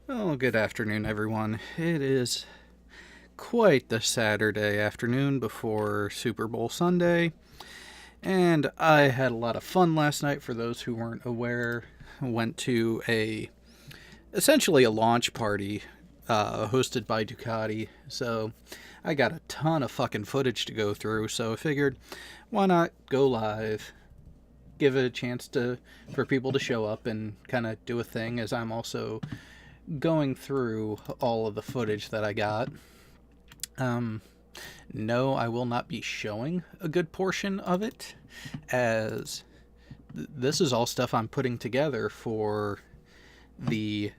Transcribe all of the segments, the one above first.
Well, good afternoon, everyone. It is quite the Saturday afternoon before Super Bowl Sunday, and I had a lot of fun last night. For those who weren't aware, went to essentially a launch party hosted by Ducati. So I got a ton of fucking footage to go through. So I figured, why not go live? Give it a chance for people to show up and kind of do a thing, as I'm also going through all of the footage that I got. Um, no, I will not be showing a good portion of it, as this is all stuff I'm putting together for the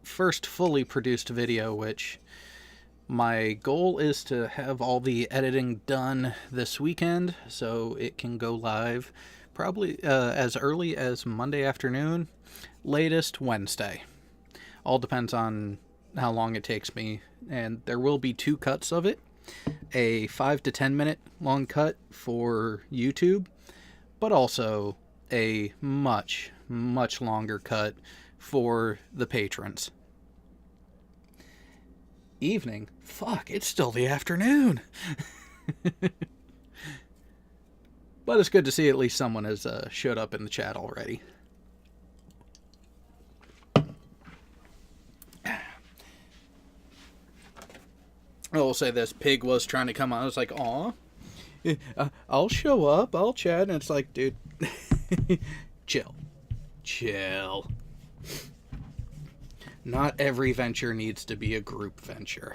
first fully produced video, which my goal is to have all the editing done this weekend so it can go live probably as early as Monday afternoon, latest Wednesday. All depends on how long it takes me, and there will be two cuts of it, a 5 to 10 minute long cut for YouTube, but also a much longer cut for the patrons. Evening? Fuck, it's still the afternoon. But it's good to see at least someone has showed up in the chat already. I will say this, Pig was trying to come on. I was like, aw, I'll show up, I'll chat. And it's like, dude, chill. Not every venture needs to be a group venture.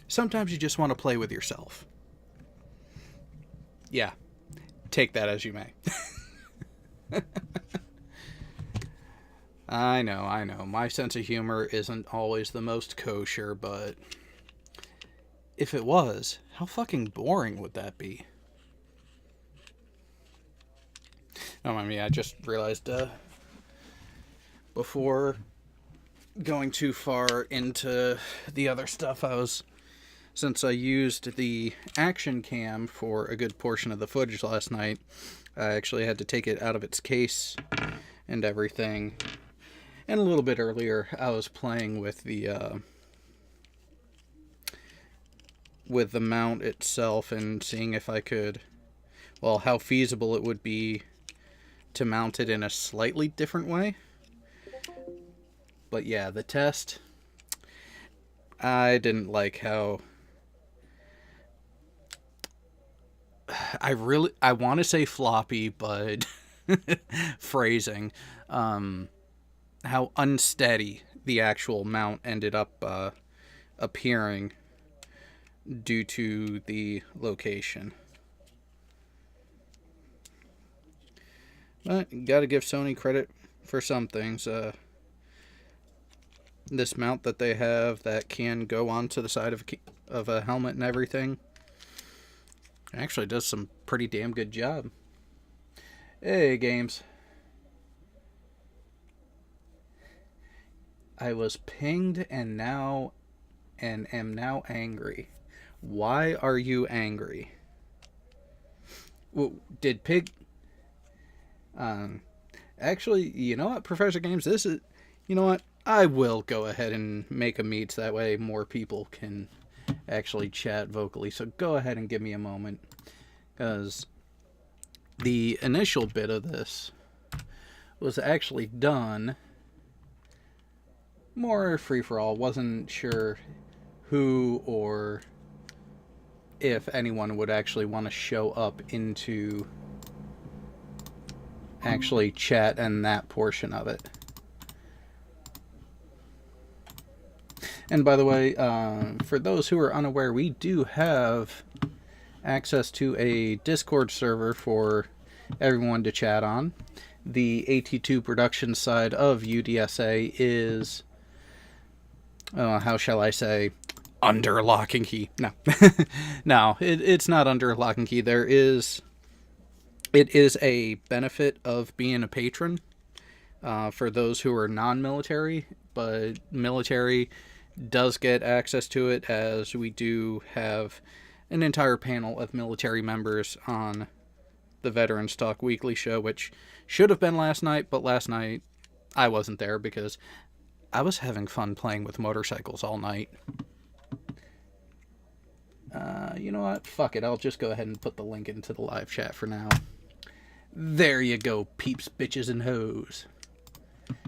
Sometimes you just want to play with yourself. Yeah, take that as you may. I know. My sense of humor isn't always the most kosher, but if it was, how fucking boring would that be? Oh, I mean, I just realized before going too far into the other stuff, since I used the action cam for a good portion of the footage last night, I actually had to take it out of its case and everything. And a little bit earlier, I was playing with the mount itself and seeing if I could, how feasible it would be to mount it in a slightly different way. But yeah, the test, I didn't like how I want to say floppy, but phrasing, how unsteady the actual mount ended up appearing due to the location. But gotta give Sony credit for some things. This mount that they have that can go onto the side of a helmet and everything actually does some pretty damn good job. Hey, games. I was pinged and am now angry. Why are you angry? Well, did Pig... actually, you know what, Professor Games, you know what, I will go ahead and make a meet, so that way more people can actually chat vocally. So go ahead and give me a moment, because the initial bit of this was actually done more free-for-all. Wasn't sure who or if anyone would actually want to show up into actually chat and that portion of it. And by the way, for those who are unaware, we do have access to a Discord server for everyone to chat on. The AT2 production side of UDSA is, how shall I say, under lock and key. No, no, it's not under lock and key. It is a benefit of being a patron for those who are non-military, but military does get access to it, as we do have an entire panel of military members on the Veterans Talk Weekly show, which should have been last night, but last night I wasn't there because I was having fun playing with motorcycles all night. You know what? Fuck it. I'll just go ahead and put the link into the live chat for now. There you go, peeps, bitches, and hoes.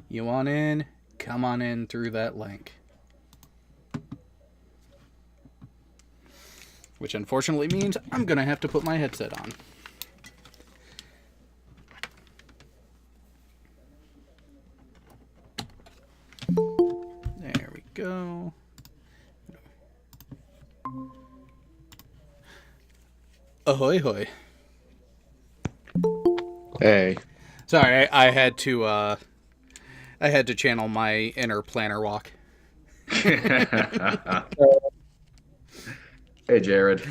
You want in? Come on in through that link. Which unfortunately means I'm going to have to put my headset on. There we go. Ahoy hoy. Hey. Sorry, I had to channel my inner planner walk. Hey, Jared.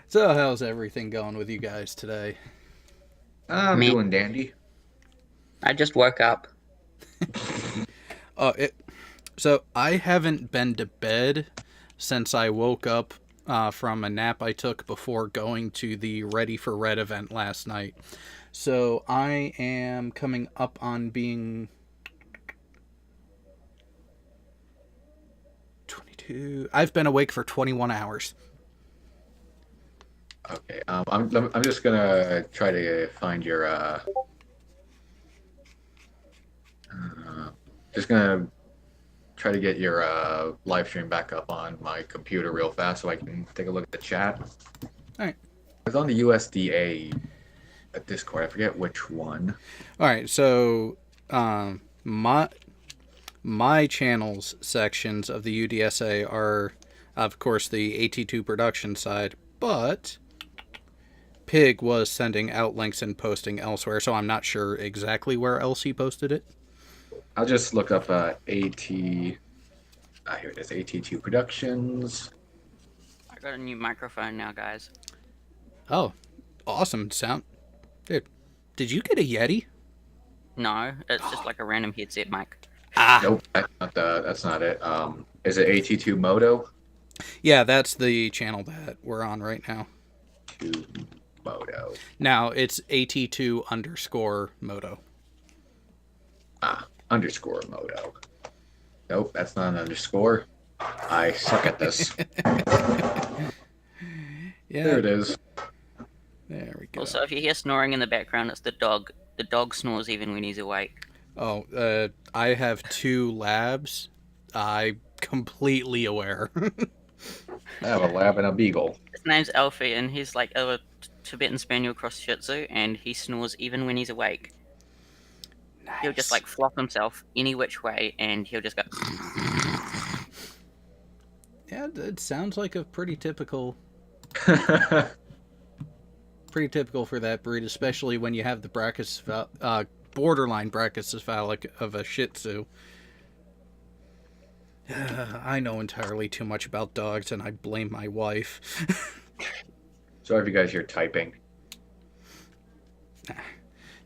So how's everything going with you guys today? I'm doing dandy. I just woke up. So I haven't been to bed since I woke up from a nap I took before going to the Ready for Red event last night. So I am coming up on being 22. I've been awake for 21 hours. Okay. I'm just gonna try to find your just gonna try to get your live stream back up on my computer real fast so I can take a look at the chat. All right. I was on the USDA Discord. I forget which one. All right. So my channel's sections of the UDSA are, of course, the AT2 production side, but Pig was sending out links and posting elsewhere, so I'm not sure exactly where else he posted it. I'll just look up AT. Here it is. AT2 Productions. I got a new microphone now, guys. Oh, awesome sound. Dude, did you get a Yeti? No, it's just like a random headset mic. Nope, that's not it. Is it AT2 Moto? Yeah, that's the channel that we're on right now. Moto. Now, it's AT2_Moto. Underscore Moto. Nope, that's not an underscore. I suck at this. Yeah. There it is. There we go. Also, if you hear snoring in the background, it's the dog. The dog snores even when he's awake. Oh, I have 2 labs. I'm completely aware. I have a lab and a beagle. His name's Alfie, and he's like a Tibetan Spaniel cross Shih Tzu, and he snores even when he's awake. Nice. He'll just like flop himself any which way, and he'll just go. Yeah, it sounds like a pretty typical for that breed, especially when you have the borderline brachycephalic of a Shih Tzu. I know entirely too much about dogs, and I blame my wife. Sorry if you guys hear typing.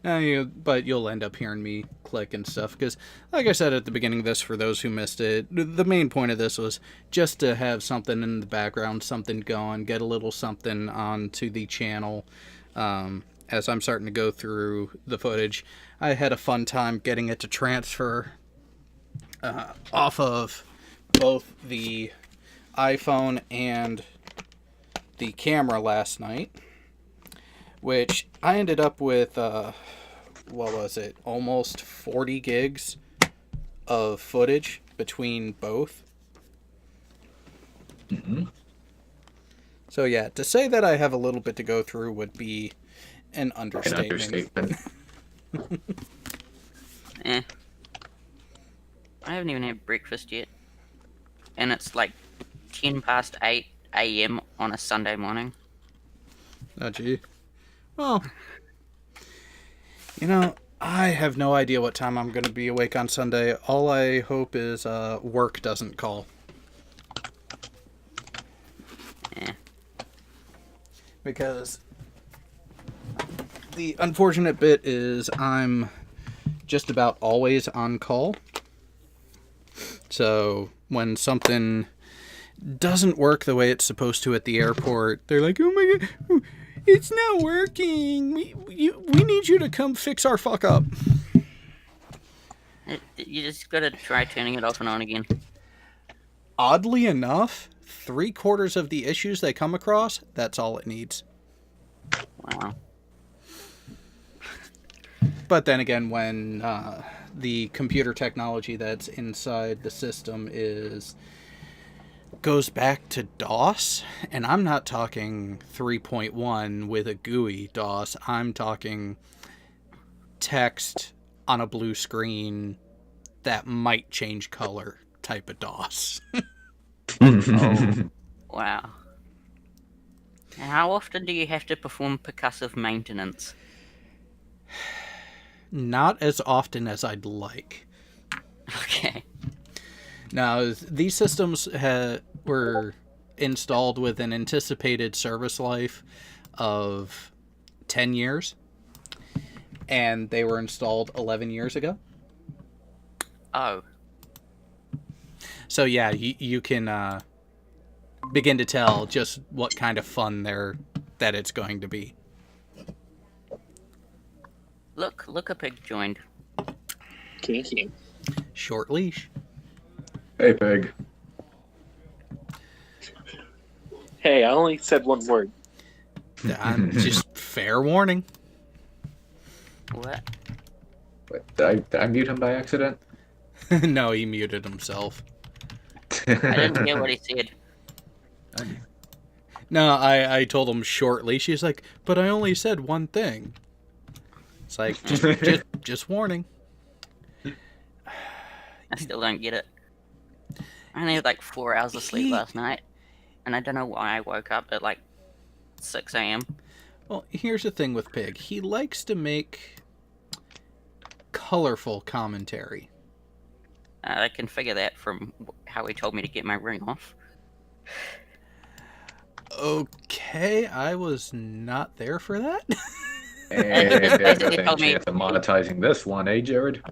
But you'll end up hearing me click and stuff, because, like I said at the beginning of this, for those who missed it, the main point of this was just to have something in the background, something going, get a little something onto the channel. As I'm starting to go through the footage, I had a fun time getting it to transfer off of both the iPhone and the camera last night, which I ended up with, what was it, almost 40 gigs of footage between both. Mm-hmm. So yeah, to say that I have a little bit to go through would be an understatement. I haven't even had breakfast yet, and it's like 8:10 a.m. on a Sunday morning. Oh, gee. Well, I have no idea what time I'm going to be awake on Sunday. All I hope is work doesn't call. Yeah. Because the unfortunate bit is I'm just about always on call. So when something doesn't work the way it's supposed to at the airport, they're like, oh my god, it's not working. We need you to come fix our fuck up. You just gotta try turning it off and on again. Oddly enough, 3/4 of the issues they come across, that's all it needs. Wow. But then again, when the computer technology that's inside the system goes back to DOS, and I'm not talking 3.1 with a GUI DOS, I'm talking text on a blue screen that might change color type of DOS. Oh, wow. How often do you have to perform percussive maintenance? Not as often as I'd like. Okay. Now, these systems were installed with an anticipated service life of 10 years, and they were installed 11 years ago. Oh. So yeah, you can begin to tell just what kind of fun that it's going to be. Look, a pig joined. Kinky. Short leash. Hey, pig. Hey, I only said one word. Just fair warning. What? Wait, did I mute him by accident? No, he muted himself. I didn't hear what he said. No, I told him short leash. He's like, but I only said one thing. It's like, just warning. I still don't get it. I only had like 4 hours of sleep last night, and I don't know why I woke up at like 6 a.m. Well, here's the thing with Pig. He likes to make colorful commentary. I can figure that from how he told me to get my ring off. Okay, I was not there for that. And there's basically a told me- chance of monetizing this one, eh, Jared?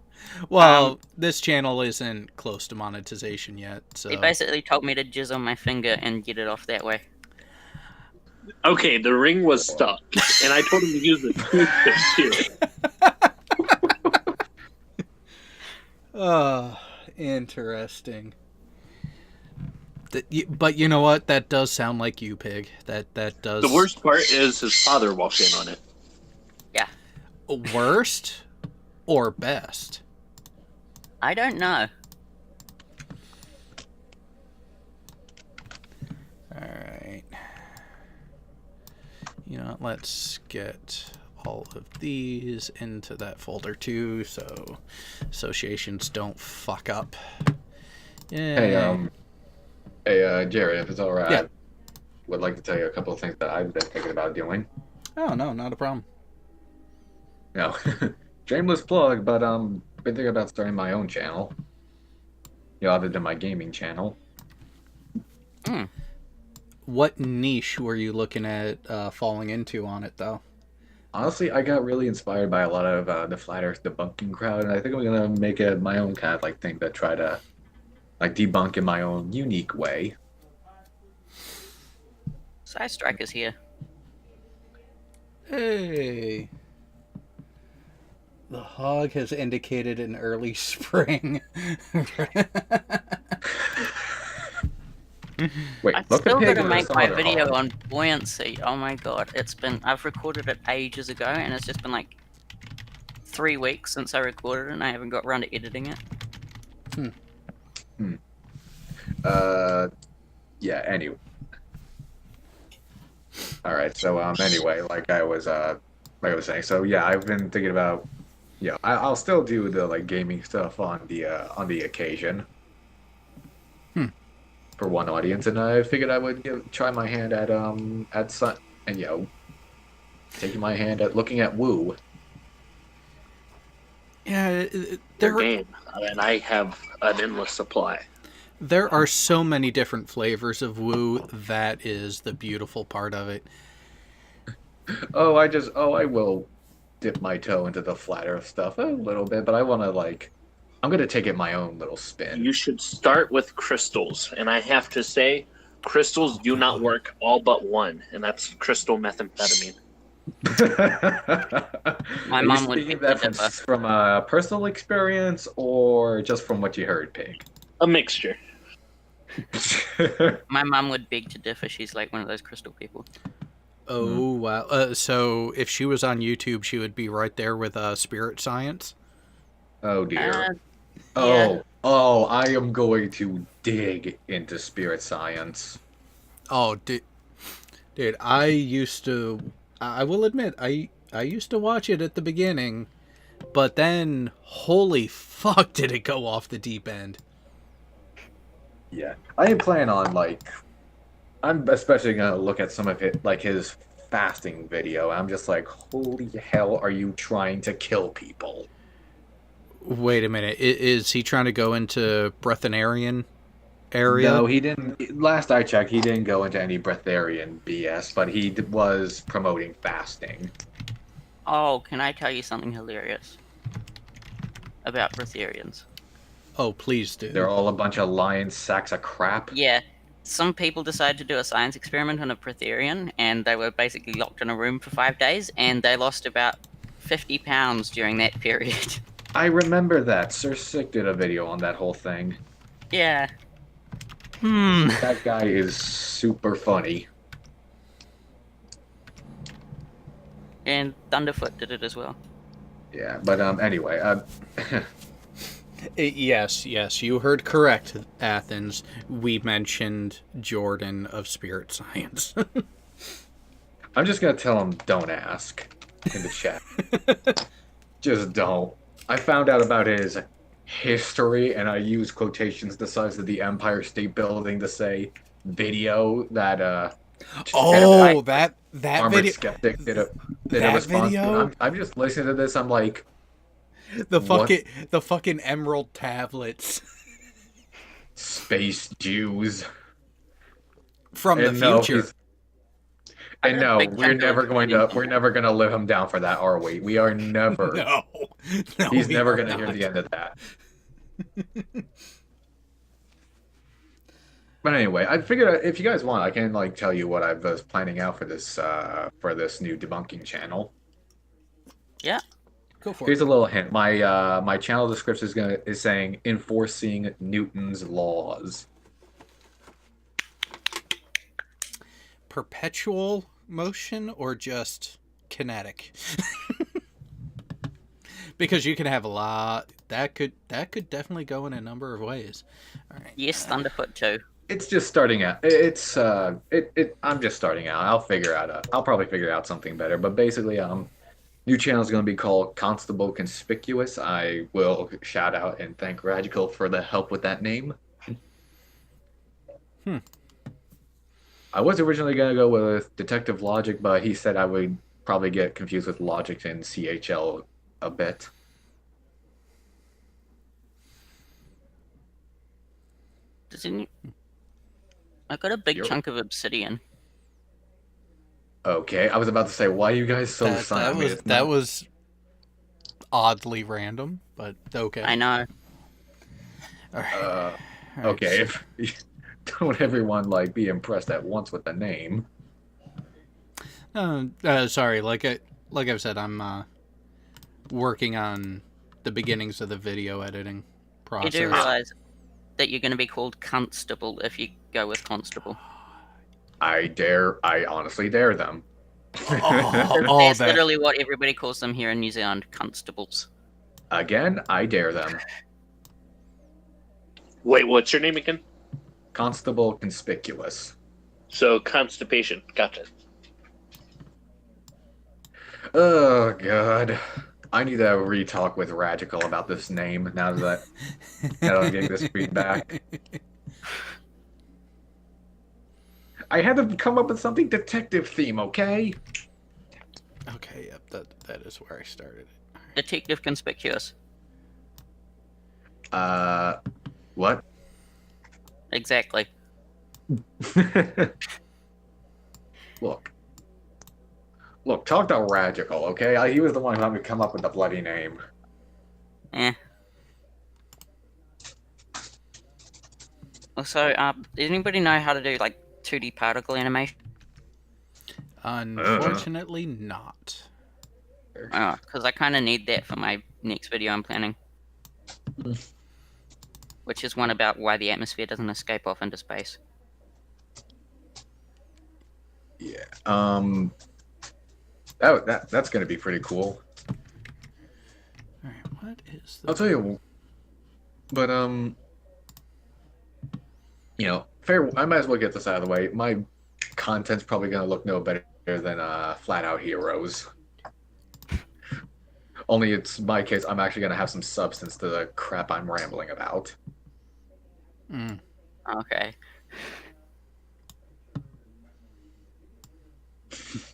Well, this channel isn't close to monetization yet, so... He basically told me to jizz on my finger and get it off that way. Okay, the ring was stuck, and I told him to use the toothpick too. Oh, interesting. But you know what? That does sound like you, Pig. That does... The worst part is his father walked in on it. Yeah. Worst or best? I don't know. Alright. You know what? Let's get all of these into that folder too, so associations don't fuck up. Yeah. Hey, Jared, if it's all right, Yeah. I would like to tell you a couple of things that I've been thinking about doing. Oh, no, not a problem. No, shameless plug, but been thinking about starting my own channel. You know, other than my gaming channel. What niche were you looking at falling into on it, though? Honestly, I got really inspired by a lot of the flat Earth debunking crowd, and I think I'm gonna make it my own kind of like thing that try to like debunk in my own unique way. Side Striker's here. Hey. The hog has indicated an early spring. Wait, I'm look still at Pig gonna with a make my solder video hog. on buoyancy. Oh my god, I've recorded it ages ago, and it's just been like 3 weeks since I recorded it, and I haven't got around to editing it. Yeah, anyway. Alright, so anyway, like I was saying, so yeah, I've been thinking about I'll still do the like gaming stuff on the occasion. For one audience, and I figured I would try my hand at sun and taking my hand at looking at Woo. Yeah, Their game, and I have an endless supply. there are so many different flavors of woo. That is the beautiful part of it. I will dip my toe into the flat earth stuff a little bit, but I want to I'm gonna take it my own little spin. You should start with crystals, and I have to say, crystals do not work all but one, and that's crystal methamphetamine. My Are you mum would speaking beg of to that differ. from a personal experience or just from what you heard, Pig? A mixture. My mum would beg to differ. She's like one of those crystal people. Oh wow! So if she was on YouTube, she would be right there with Spirit Science. Oh dear. Yeah. Oh, I am going to dig into spirit science. Oh, dude, I used to. I will admit, I used to watch it at the beginning, but then holy fuck, did it go off the deep end? Yeah. I am planning on I'm especially gonna look at some of it like his fasting video. I'm just like, holy hell, are you trying to kill people? Wait a minute, is he trying to go into Breatharian area? No, he didn't. Last I checked, he didn't go into any breatharian BS, but he was promoting fasting. Oh, can I tell you something hilarious about Breatharians? Oh, please They're do. all a bunch of lion sacks of crap. Yeah, some people decided to do a science experiment on a Breatharian, and they were basically locked in a room for 5 days, and they lost about 50 pounds during that period. I remember that. Sir Sick did a video on that whole thing. Yeah. Hmm. That guy is super funny. And Thunderfoot did it as well. Yeah, but anyway, Yes, you heard correct, Athens. We mentioned Jordan of Spirit Science. I'm just gonna tell him don't ask in the chat. Just don't. I found out about his history, and I used quotations the size of the Empire State Building to say video that Oh, that Armored video, Skeptic did a that response to. video, I'm just listening to this. I'm like, the what? fucking emerald tablets Space Jews. from the And no, future. I and got a no, big chunk of we're never gonna let him down for that, are we? We are never. No, He's we never are gonna hear not. the end of that. But anyway, I figured if you guys want, I can tell you what I was planning out for this new debunking channel. Yeah. Go for Here's it. a little hint. My channel description is saying enforcing Newton's laws. Perpetual motion or just kinetic? Because you can have a lot. That could definitely go in a number of ways. All right. Yes, Thunderfoot too. It's just starting out. I'm just starting out. I'll probably figure out something better. But basically, new channel is going to be called Constable Conspicuous. I will shout out and thank Radical for the help with that name. I was originally going to go with Detective Logic, but he said I would probably get confused with Logic and CHL a bit. I got a big You're- chunk of obsidian. Okay, I was about to say, why are you guys so that silent? was that was oddly random, but okay. I know. All right. Uh, All right. okay, if don't everyone be impressed at once with the name. Sorry. Like I've said, I'm working on the beginnings of the video editing You process. do realize that you're going to be called Constable if you go with Constable. I honestly dare them. That's that. literally what everybody calls them here in New Zealand, constables. Again, I dare them. Wait, what's your name again? Constable Conspicuous. So constipation. Gotcha. Oh god. I need to re-talk with Radical about this name now that I'm getting this feedback. I had to come up with something detective theme, okay? Okay, yep, that is where I started. Detective Conspicuous. What? Exactly. Look, talk to Radical, okay? He was the one who helped me come up with the bloody name. Eh. Also, does anybody know how to do 2D particle animation? Unfortunately, not. Because I kind of need that for my next video I'm planning. Which is one about why the atmosphere doesn't escape off into space. Yeah. That's going to be pretty cool. Alright, what is the... I'll tell you. But, you know, fair. I might as well get this out of the way. My content's probably going to look no better than Flat Out Heroes. Only it's my case, I'm actually going to have some substance to the crap I'm rambling about. Okay.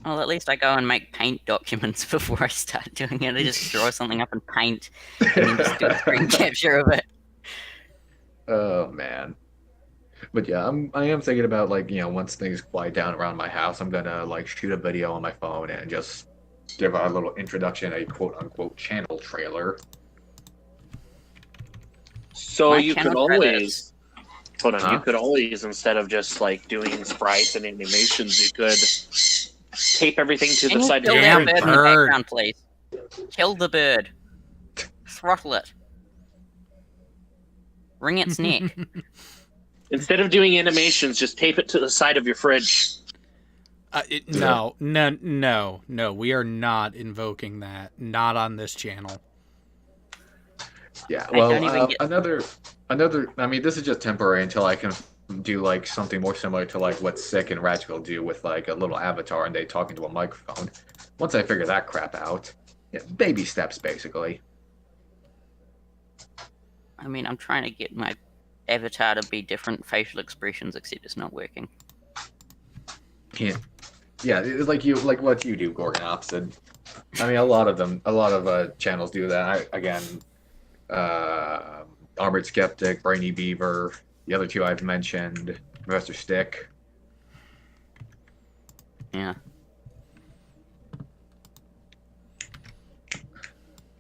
Well, at least I go and make paint documents before I start doing it. I just draw something up in paint and then just do a screen capture of it. Oh man. But yeah, I am thinking about, like, you know, once things quiet down around my house, I'm gonna like shoot a video on my phone and just give a little introduction, a quote unquote channel trailer. So My you could channel trailer always hold on. Huh? You could always, instead of just like doing sprites and animations, you could tape everything to Can the you side of kill your that Damn bird fridge. in the bird. background, please? Kill the bird. Throttle it. Wring its neck. Instead of doing animations, just tape it to the side of your fridge. No. We are not invoking that. Not on this channel. Yeah, I well, don't even get- another. I mean, this is just temporary until I can do like something more similar to like what Sick and Ratchville do with like a little avatar and they talk into a microphone. Once I figure that crap out, yeah, baby steps basically. I mean, I'm trying to get my avatar to be different facial expressions, except it's not working. Yeah, it's like what you do, Gorgon Opsid. I mean, a lot of channels do that. Armored Skeptic, Brainy Beaver, the other two I've mentioned, Professor Stick. Yeah.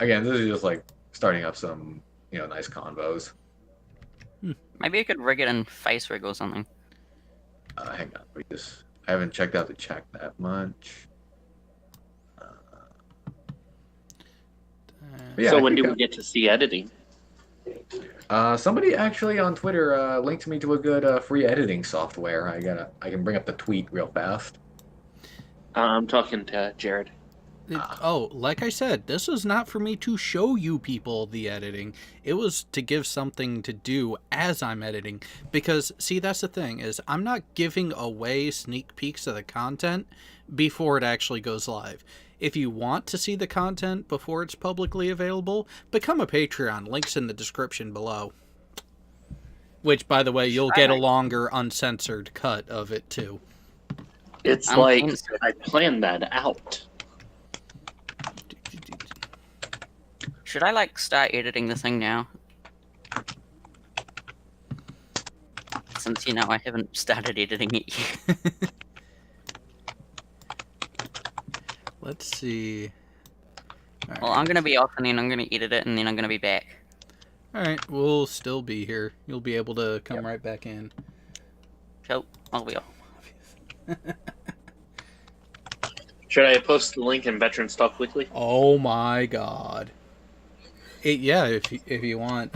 Again, this is just like starting up some, you know, nice convos. Maybe I could rig it in face rig or something. Hang on, I haven't checked out the chat that much. But yeah, So I when do think we get to see editing? somebody actually on Twitter linked me to a good free editing software. I can bring up the tweet real fast. I'm talking to Jared. Like I said, this was not for me to show you people the editing. It was to give something to do as I'm editing. Because, see, that's the thing, is I'm not giving away sneak peeks of the content before it actually goes live. If you want to see the content before it's publicly available, become a Patreon. Link's in the description below. Which, by the way, you'll get a longer, uncensored cut of it, too. It's I'm like inside. I planned that out. Should I, like, start editing the thing now? Since, you know, I haven't started editing it yet. Let's see. Well, I'm gonna be off and then I'm gonna edit it and then I'm gonna be back. Alright, we'll still be here. You'll be able to come right back in. Cool. I'll be off. Should I post the link in Veteran Talk Weekly? Oh my god. Yeah, if you want.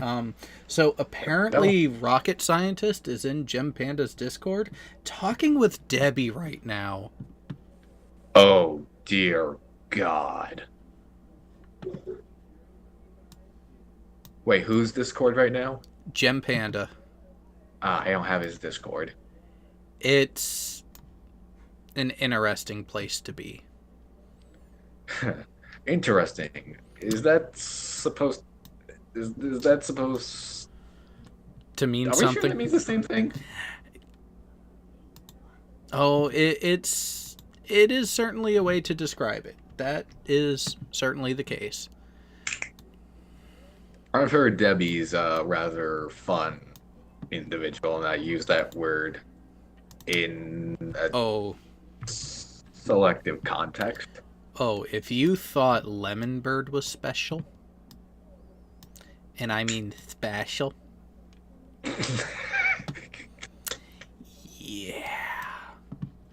So apparently Rocket Scientist is in Gem Panda's Discord talking with Debbie right now. Oh dear God. Wait, who's Discord right now? Gem Panda. I don't have his Discord. It's an interesting place to be. Interesting. Is that supposed To mean Are we something. sure that means the same thing? Oh, it is certainly a way to describe it. That is certainly the case. I've heard Debbie's a rather fun individual, and I use that word in a selective context. Oh, if you thought Lemon Bird was special, and I mean special, yeah.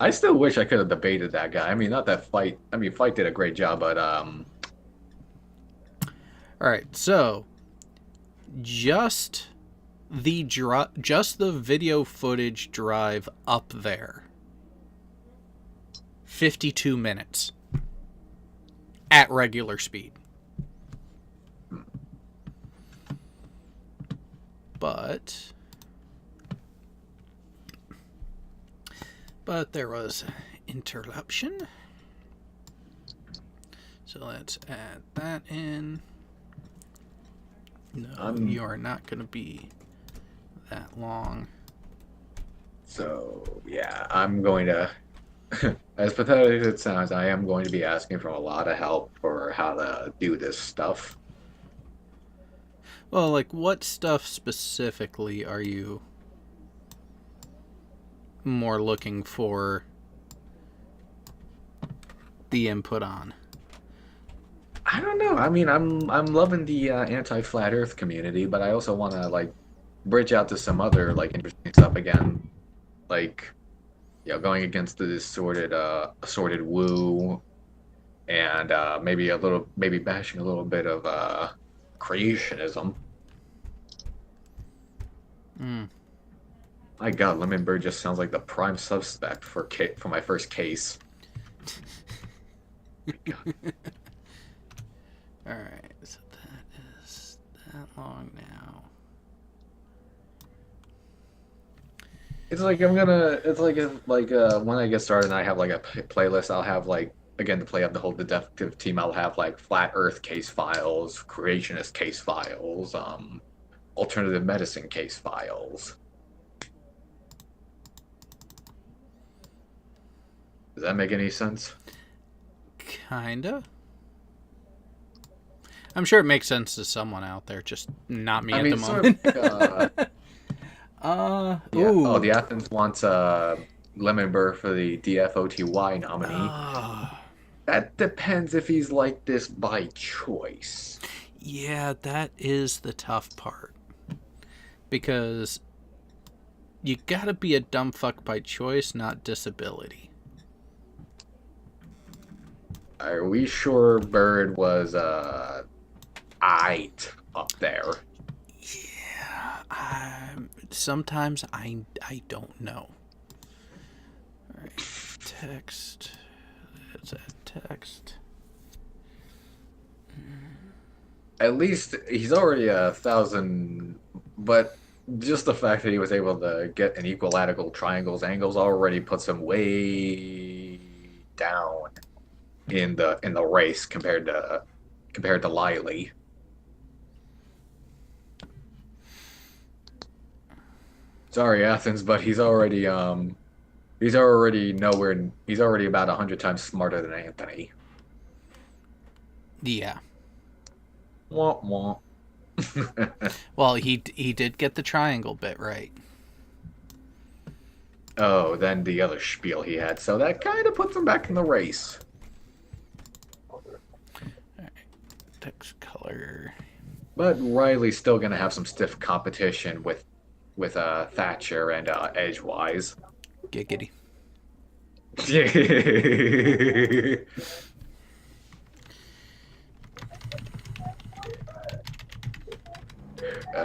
I still wish I could have debated that guy. I mean, not that Fight. I mean, Fight did a great job, but All right, so just just the video footage drive up there, 52 minutes at regular speed. But there was interruption. So let's add that in. No, you are not going to be that long. So yeah, I'm going to. As pathetic as it sounds, I am going to be asking for a lot of help for how to do this stuff. Well, like, what stuff specifically are you more looking for the input on? I don't know. I mean, I'm loving the anti-flat Earth community, but I also want to like bridge out to some other like interesting stuff again, like going against the assorted woo, and maybe bashing a little bit of creationism. My God, Lemon Bird just sounds like the prime suspect for my first case. My God. Alright, so that is that long now. It's like when I get started and I have like a playlist, I'll have like again to play up the whole detective team. I'll have like flat Earth case files, creationist case files, alternative medicine case files. Does that make any sense? Kinda. I'm sure it makes sense to someone out there, just not me at the moment. Yeah. Oh, the Athens wants Lemonberg for the DFOTY nominee. That depends if he's like this by choice. Yeah, that is the tough part. Because you gotta be a dumb fuck by choice, not disability. Are we sure Bird was aight up there? Yeah, sometimes I don't know. All right, text. Let's add text. At least he's already 1,000, but just the fact that he was able to get an equilateral triangles angles already puts him way down in the race compared to Liley. Sorry, Athens, but he's already about 100 times smarter than Anthony. Yeah. Wah, wah. Well, he did get the triangle bit right. Oh, then the other spiel he had, so that kind of puts him back in the race. Alright, text color. But Riley's still gonna have some stiff competition with Thatcher and Edgewise. Giggity.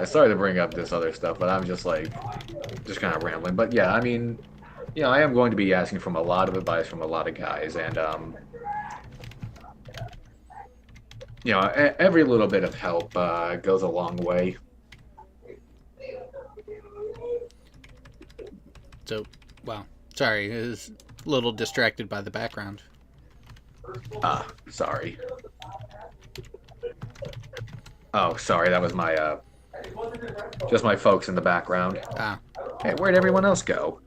Sorry to bring up this other stuff, but I'm just kind of rambling. But yeah, I mean, I am going to be asking from a lot of advice from a lot of guys, and every little bit of help goes a long way. So, wow. Sorry, I was a little distracted by the background. Sorry. Oh, sorry, that was my, just my folks in the background. Hey, where'd everyone else go?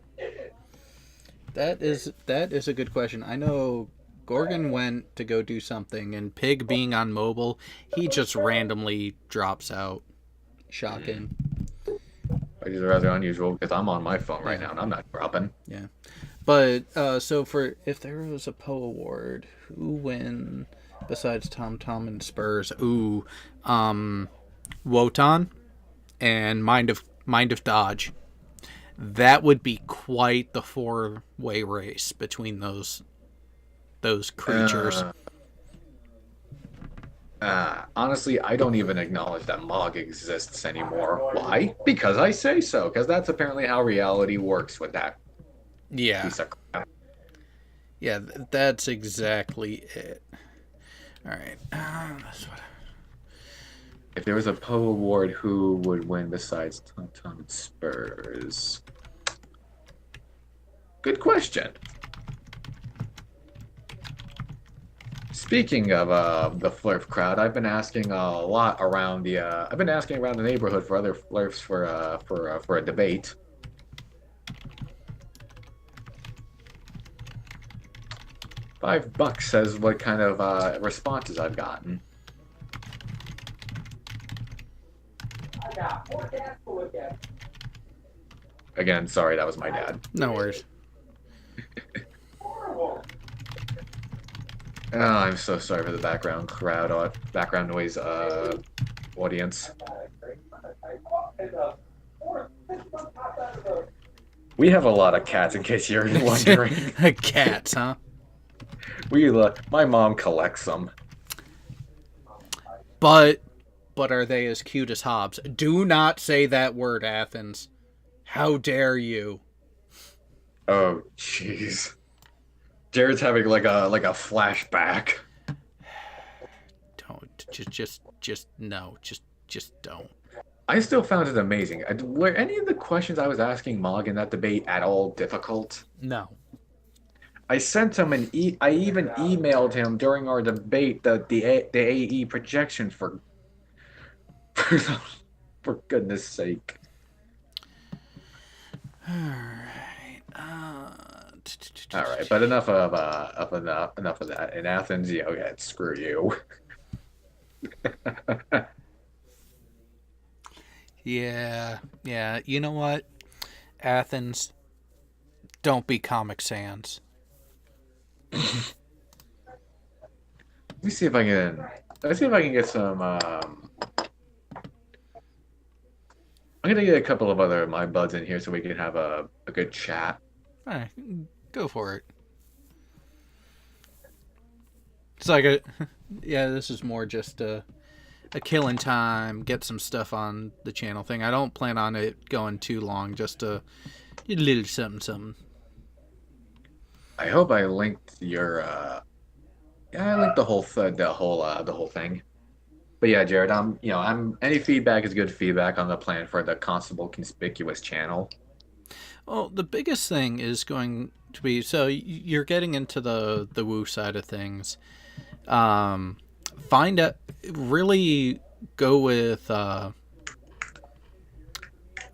That is a good question. I know Gorgon went to go do something, and Pig being on mobile, he just randomly drops out. Shocking. Which is rather unusual because I'm on my phone right now and I'm not dropping. Yeah. But, so if there was a Poe Award, who win besides Tom Tom and Spurs? Ooh, Wotan and Mind of Dodge. that would be quite the four-way race between those creatures. Honestly, I don't even acknowledge that Mog exists anymore. Why? Because I say so. Because that's apparently how reality works with that Yeah. piece of crap. Yeah, that's exactly it. All right. That's what. If there was a Poe Award, who would win besides Tum and Spurs? Good question. Speaking of the Flurf crowd, I've been asking a lot around the. I've been asking around the neighborhood for other Flurfs for a debate. $5 says what kind of responses I've gotten. Again, sorry, that was my dad. No worries. Oh, I'm so sorry for the background noise, audience. We have a lot of cats, in case you're wondering. Cats, huh? My mom collects them. But are they as cute as Hobbs? Do not say that word, Athens. How dare you? Oh, jeez. Jared's having like a flashback. Don't just don't. I still found it amazing. Were any of the questions I was asking Mog in that debate at all difficult? No. I sent him I even emailed him during our debate the AE projection for goodness sake. All right. All right, but enough of that. In Athens, okay, screw you. Yeah. You know what, Athens? Don't be Comic Sans. Let's see if I can get some. I'm gonna get a couple of other my buds in here so we can have a good chat. All right, go for it. It's like this is more just a killing time, get some stuff on the channel thing. I don't plan on it going too long, just a little something. I hope I linked your. I linked the whole thing. But yeah, Jared, any feedback is good feedback on the plan for the Constable Conspicuous channel. Well, the biggest thing is going to be, so you're getting into the woo side of things. Really go with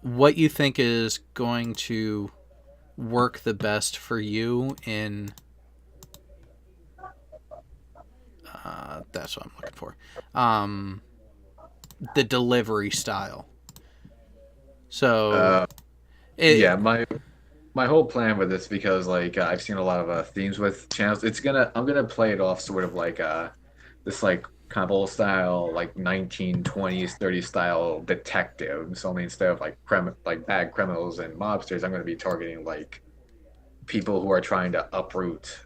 what you think is going to work the best for you in that's what I'm looking for. The delivery style. So my whole plan with this, because I've seen a lot of themes with channels. I'm gonna play it off sort of like this like kind of old style, like 1920s 30s style detectives. Only instead of like bad criminals and mobsters, I'm gonna be targeting like people who are trying to uproot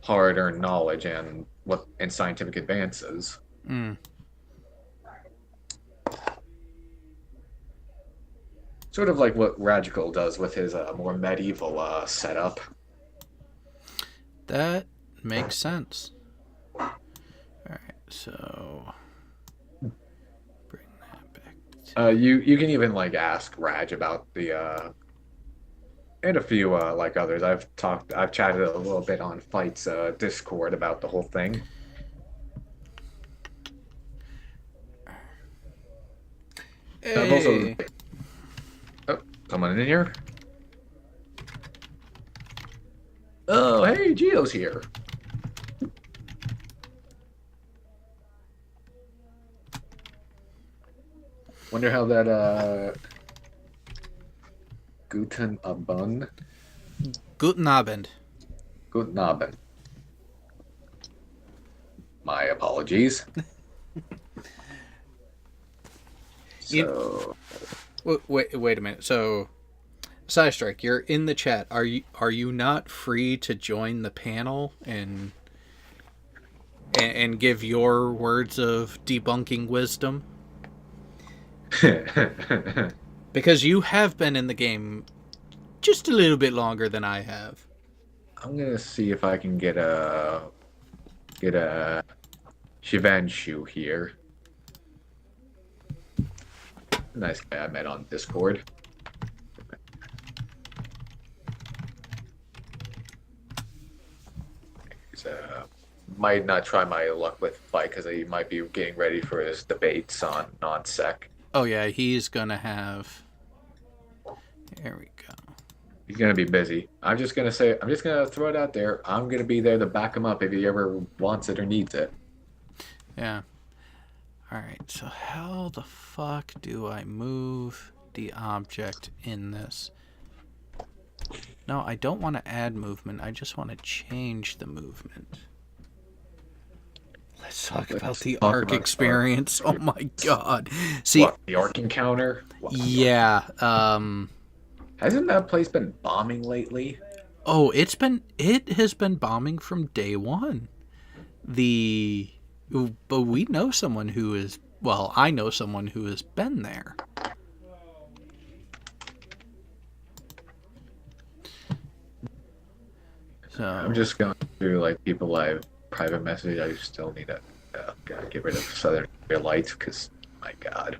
hard-earned knowledge and scientific advances. Sort of like what Radical does with his more medieval setup. That makes sense. All right, so bring that back. You can even like ask Raj about the and a few like others. I've chatted a little bit on Fight's Discord about the whole thing. Hey. I've also someone in here. Oh, hey, Gio's here. Wonder how that Guten Abend. Guten Abend. Guten Abend. My apologies. So Wait a minute. So Sidestrike, you're in the chat. Are you not free to join the panel and give your words of debunking wisdom? Because you have been in the game just a little bit longer than I have. I'm gonna see if I can get a Shivanshu here. Nice guy I met on Discord. He's might not try my luck with fight because he might be getting ready for his debates on non-sec. Oh yeah, he's gonna have. There we go. He's gonna be busy. I'm just gonna throw it out there. I'm gonna be there to back him up if he ever wants it or needs it. Yeah. Alright, so how the fuck do I move the object in this? No, I don't want to add movement. I just want to change the movement. Let's talk about the arc experience. Oh my god. See, what, the arc encounter? yeah, Hasn't that place been bombing lately? oh, it has been bombing from day one. But we know someone who is, well, I know someone who has been there. So I'm just going through like people I've private message. I still need to gotta get rid of Southern Lights because my god.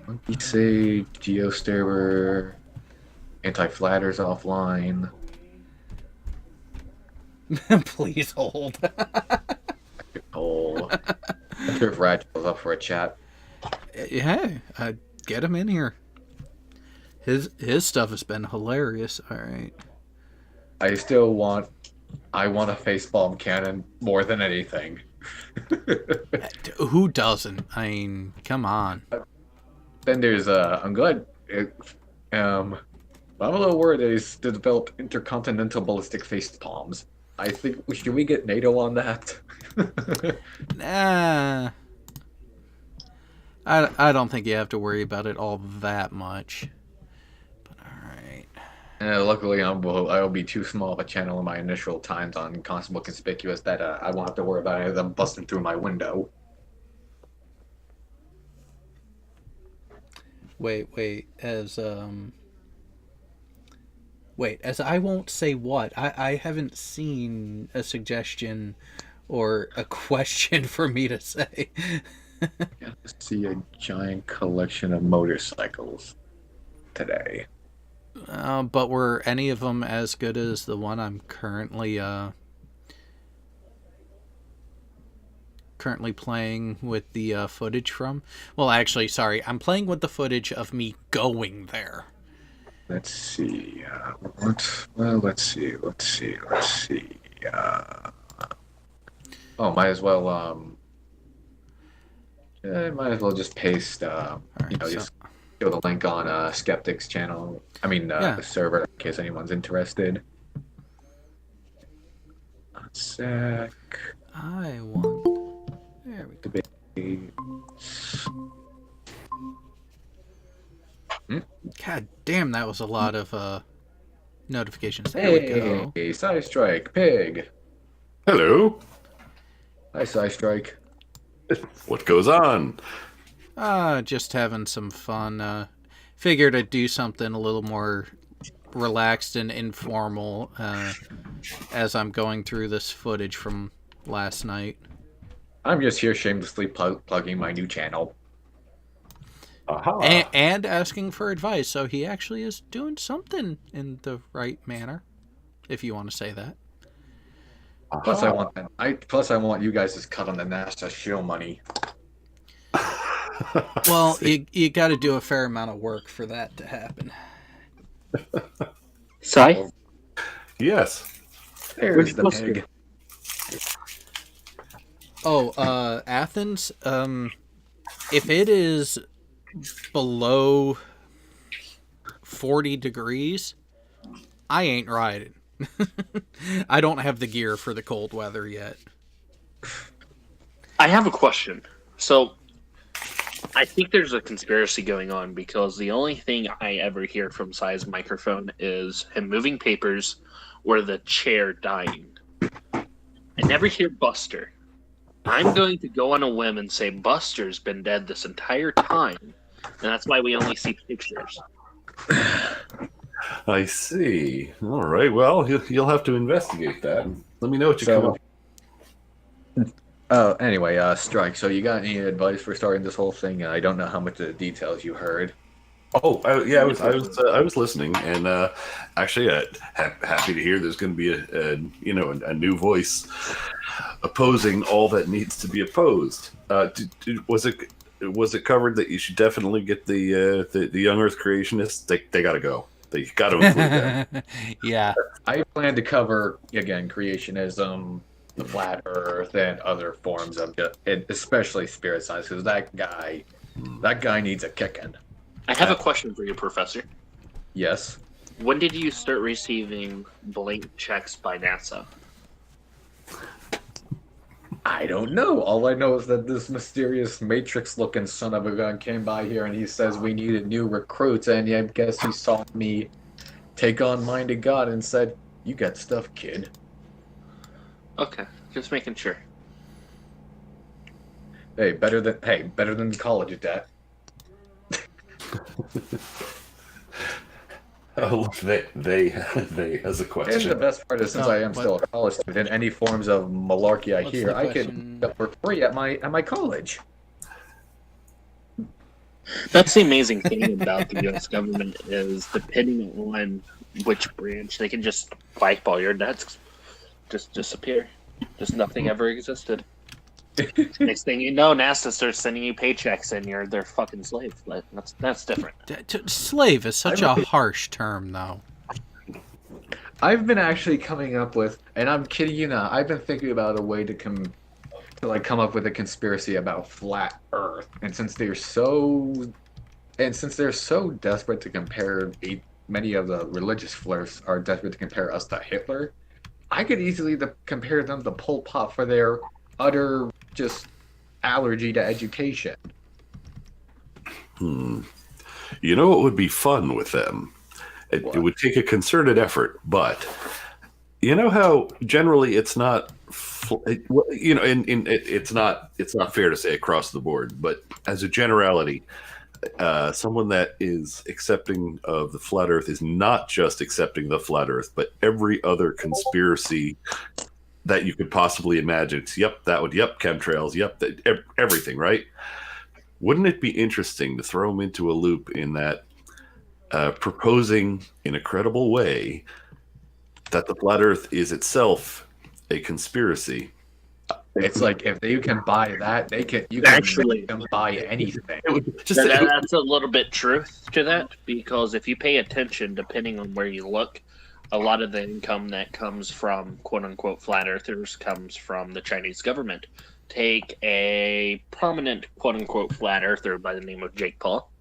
Monkey Sage, Geostarber, Anti-Flatters offline. please hold. Oh, I'm sure if Radgel's up for a chat. Yeah, get him in here. His stuff has been hilarious. All right. I want a facepalm cannon more than anything. Who doesn't? I mean, come on. Then there's I'm glad I'm a little worried that he's developed intercontinental ballistic facepalms. I think should we get NATO on that? Nah. I don't think you have to worry about it all that much. But alright. Luckily, I'll be too small of a channel in my initial times on Constable Conspicuous that I won't have to worry about them busting through my window. Wait, as I won't say what. I haven't seen a suggestion or a question for me to say. Got to see a giant collection of motorcycles today. But were any of them as good as the one I'm currently playing with the footage from? Well, actually, sorry, I'm playing with the footage of me going there. Let's see. Let's see. Might as well. Might as well just paste. Right, just show the link on Skeptic's channel. I mean, yeah. the server in case anyone's interested. One sec. I want. There we go. God damn, that was a lot of notifications. There we go. Hey, Sidestrike, Pig. Hello. Hi, Sidestrike. What goes on? Just having some fun. Figured I'd do something a little more relaxed and informal as I'm going through this footage from last night. I'm just here shamelessly plugging my new channel. Aha. And asking for advice, so he actually is doing something in the right manner, if you want to say that. Plus, I want you guys' cut on the NASA show money. Well, you got to do a fair amount of work for that to happen. Sai? Yes. There's the What's pig. Oh, Athens. If it is below 40 degrees, I ain't riding. I don't have the gear for the cold weather yet. I have a question. So, I think there's a conspiracy going on because the only thing I ever hear from Sai's microphone is him moving papers or the chair dying. I never hear Buster. I'm going to go on a whim and say Buster's been dead this entire time, and that's why we only see pictures. I see. All right. Well, you'll have to investigate that. Let me know what you come up. Anyway, Strike, so you got any advice for starting this whole thing? I don't know how much of the details you heard. Oh, I was listening, and actually, happy to hear there's going to be a new voice opposing all that needs to be opposed. Was it covered that you should definitely get the young Earth creationists? They got to go. They got to include them. Yeah. I plan to cover again creationism, the flat Earth, and other forms of especially spirit science, because that guy needs a kicking. I have a question for you, Professor. Yes. When did you start receiving blank checks by NASA? I don't know. All I know is that this mysterious Matrix-looking son of a gun came by here and he says we needed new recruits, and I guess he saw me take on Mind of God and said, "You got stuff, kid." Okay, just making sure. Hey, better than college debt. Oh, they has a And question. the best part is, since I am still a college student, any forms of malarkey I What's hear, the I question? could for free at my college. That's the amazing thing about the U.S. government is depending on which branch, they can just wipe all your debts, just disappear. Just nothing ever existed. Next thing you know, NASA starts sending you paychecks and you're their fucking slave. But that's different. Slave is such a harsh term, though. I've been actually coming up with, and I'm kidding you not, I've been thinking about a way to come up with a conspiracy about flat Earth. And since they're so desperate to compare, many of the religious flirts are desperate to compare us to Hitler, I could easily compare them to Pol Pot for their utter just allergy to education. You know what would be fun with them? It would take a concerted effort, but you know how generally it's not, it's not fair to say across the board, but as a generality, someone that is accepting of the flat Earth is not just accepting the flat Earth, but every other conspiracy that you could possibly imagine. It's, chemtrails, everything, right? Wouldn't it be interesting to throw them into a loop in that proposing in a credible way that the flat Earth is itself a conspiracy? It's like if you can buy that, you can Actually, make them buy anything. That's a little bit truth to that, because if you pay attention, depending on where you look, a lot of the income that comes from quote-unquote flat earthers comes from the Chinese government. Take a prominent quote-unquote flat earther by the name of Jake Paul.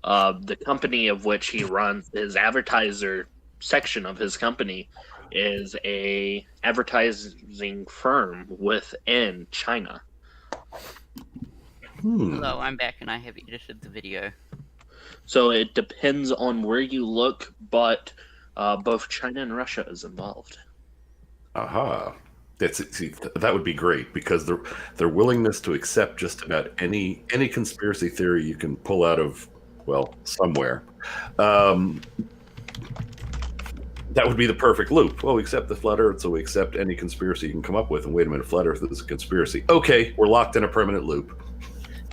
The company of which he runs, his advertiser section of his company is a advertising firm within China. Hello, I'm back and I have edited the video. So it depends on where you look, but both China and Russia is involved. Aha. That would be great, because their willingness to accept just about any conspiracy theory you can pull out of, well, somewhere. That would be the perfect loop. Well, we accept the flat Earth, so we accept any conspiracy you can come up with. And wait a minute, flat Earth is a conspiracy. Okay, we're locked in a permanent loop.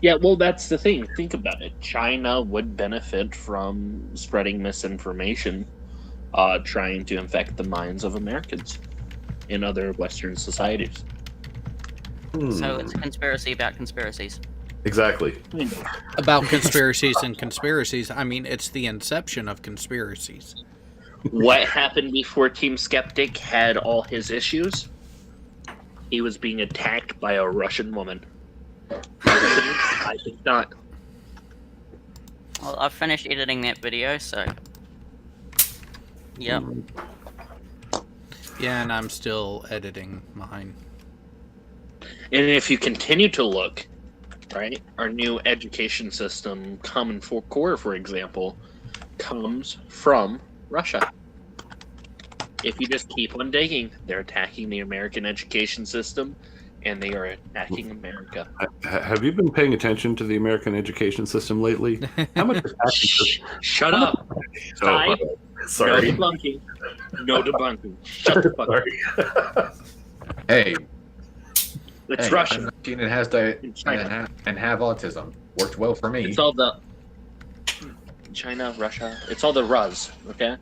Yeah, well, that's the thing. Think about it. China would benefit from spreading misinformation, trying to infect the minds of Americans in other Western societies. So it's a conspiracy about conspiracies. Exactly. About conspiracies and conspiracies, I mean, it's the inception of conspiracies. What happened before Team Skeptic had all his issues? He was being attacked by a Russian woman. I think not. Well, I've finished editing that video, so... Yep. Yeah, and I'm still editing mine. And if you continue to look, right? Our new education system, Common Core, for example, comes from Russia. If you just keep on digging, they're attacking the American education system, and they are attacking America. Have you been paying attention to the American education system lately? How much is Shh, shut up. Ty, sorry. No debunking. No debunking. Shut the fuck up. Sorry. Hey, It's Russia. I'm 19 and has di- In China. and have autism. Worked well for me. It's all the China, Russia. It's all the Rus, okay?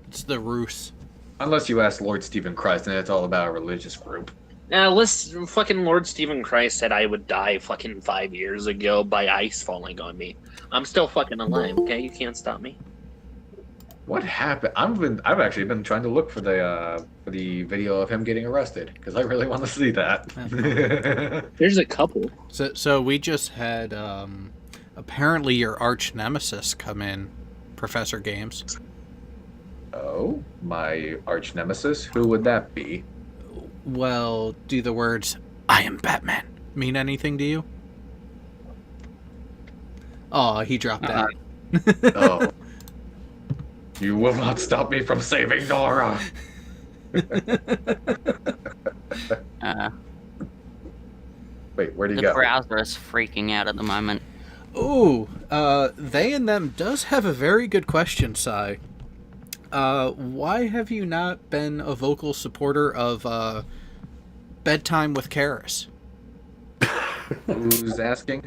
It's the Rus. Unless you ask Lord Stephen Christ, and it's all about a religious group. Now, fucking Lord Stephen Christ said I would die fucking 5 years ago by ice falling on me. I'm still fucking alive, okay? You can't stop me. What happened? I've actually been trying to look for the video of him getting arrested because I really want to see that. There's a couple. So we just had apparently your arch nemesis come in, Professor Games. Oh, my arch nemesis? Who would that be? Well, do the words "I am Batman" mean anything to you? Oh, he dropped out. Oh. You will not stop me from saving Nora. Wait, where'd he The go? browser is freaking out at the moment. Ooh, they and them does have a very good question, Sai. Why have you not been a vocal supporter of Bedtime with Karis? Who's asking?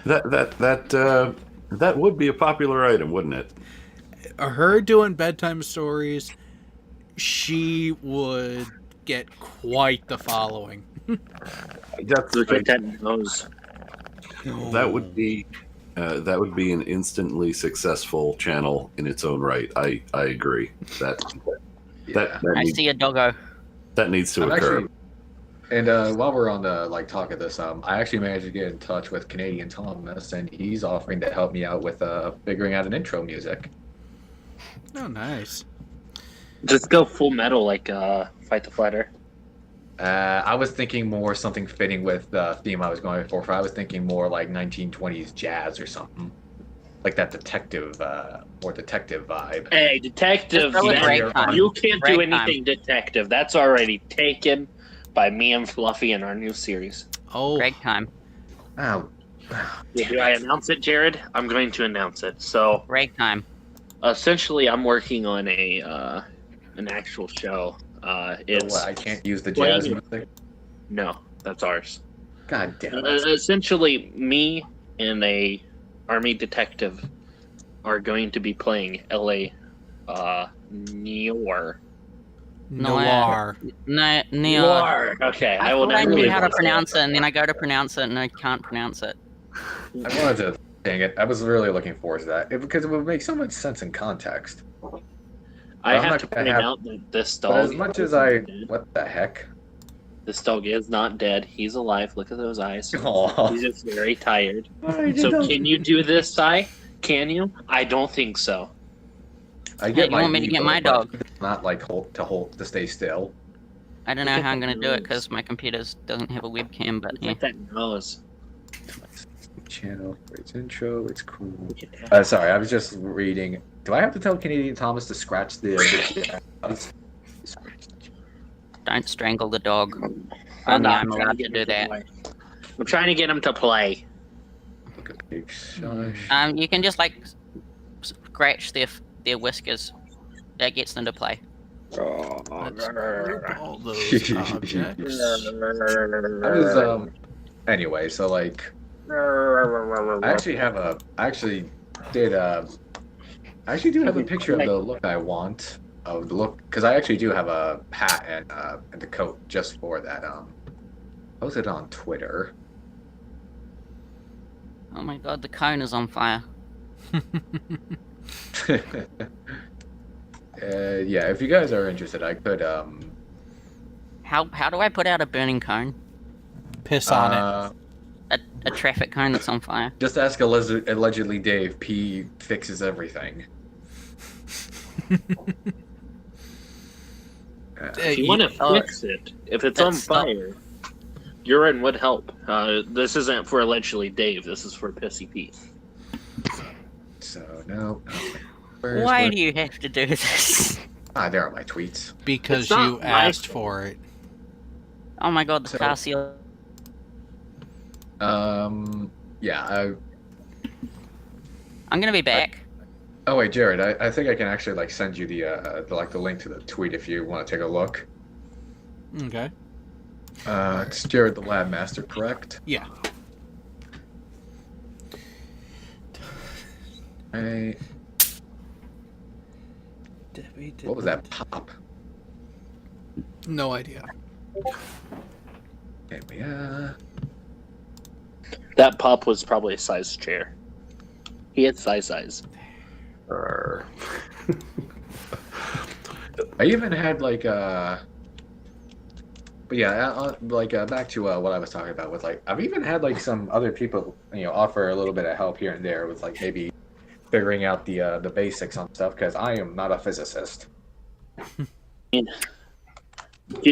That would be a popular item, wouldn't it? Her doing bedtime stories, she would get quite the following. Look at that nose. That would be an instantly successful channel in its own right. I agree. That I see a doggo. that needs to I'm occur. actually, and while we're on the talk of this, I actually managed to get in touch with Canadian Thomas, and he's offering to help me out with figuring out an intro music. Oh, nice. Just go full metal like Fight the Flatter. I was thinking more something fitting with the theme I was going for. I was thinking more like 1920s jazz or something, like that detective vibe. Hey, detective, Just go with man, ragtime. you can't do Ragtime. anything detective. That's already taken by me and Fluffy in our new series. Oh, Break time. Oh, Do I announce it, Jared? I'm going to announce it. So, Break time. essentially, I'm working on an actual show. It's what, I can't use the jazz playing- music. no, that's ours. God damn it! Essentially, me and a army detective are going to be playing L.A. Noir. Noir. No, Neo. Noir. Okay, I will thought I never knew be how to able pronounce it, and then I go to pronounce it, and I can't pronounce it. I wanted to. Dang it! I was really looking forward to that because it would make so much sense in context. I I'm have not to gonna point have- out that this But dog. as much as what the heck? This dog is not dead. He's alive. Look at those eyes. Aw. He's just very tired. So can you do this, Sai? Can you? I don't think so. I Hey, get you my want me to get ego, my but dog? it's not like hold to stay still. I don't know how I'm gonna do it because my computer doesn't have a webcam, but Look yeah. at that nose. Channel for its intro. It's cool. Look at that. Sorry, I was just reading. Do I have to tell Canadian Thomas to scratch the? Don't strangle the dog. I'm Only not I'm trying allowed to get do him that. play. I'm trying to get him to play. Look at big shush. You can just like scratch their whiskers. That gets them to play. Let's rip all those objects. I was Anyway, so like, I actually do have a picture of the look I want of the look because I actually do have a hat and a coat just for that. Post it on Twitter. Oh my god, the cone is on fire. Yeah, if you guys are interested, I could How do I put out a burning cone? Piss on it. A traffic cone that's on fire. just ask allegedly Dave. P fixes everything. If you want to Oh, fix it, if it's on that's not- fire, urine would help. This isn't for allegedly Dave. This is for Pissy Pete. So no. Why do you have to do this? There are my tweets. Because It's not you my asked fault. for it. Oh my god, the So- Casio. Yeah. I'm gonna be back. Oh wait, Jared. I think I can actually like send you the link to the tweet if you want to take a look. Okay. It's Jared the Lab Master, correct? Yeah. What was that pop? No idea. There we That pop was probably a size chair. He had size. Arr. I even had like but yeah, back to what I was talking about with like I've even had like some other people offer a little bit of help here and there with like maybe figuring out the basics on stuff because I am not a physicist.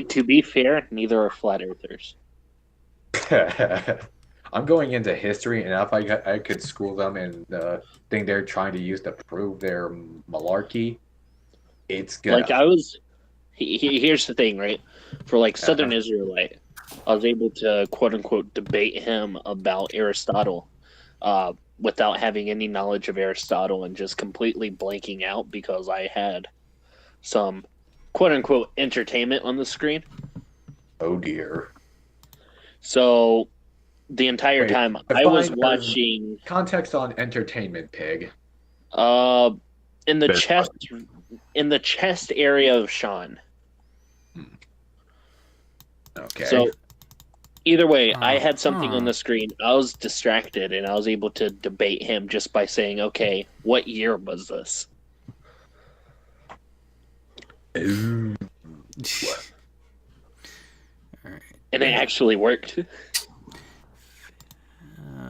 To be fair, neither are flat earthers. I'm going into history, and if I could school them in the thing they're trying to use to prove their malarkey, it's good. Like I was. Here's the thing, right? For like Southern Israelite, I was able to quote unquote debate him about Aristotle, without having any knowledge of Aristotle and just completely blanking out because I had some quote unquote entertainment on the screen. Oh dear. So the entire Wait, time I was define- watching Context on entertainment, pig. in the Best chest area of Sean. Okay. So either way, I had something Huh. on the screen. I was distracted and I was able to debate him just by saying, "Okay, what year was this?" Ooh. Alright. And it actually worked.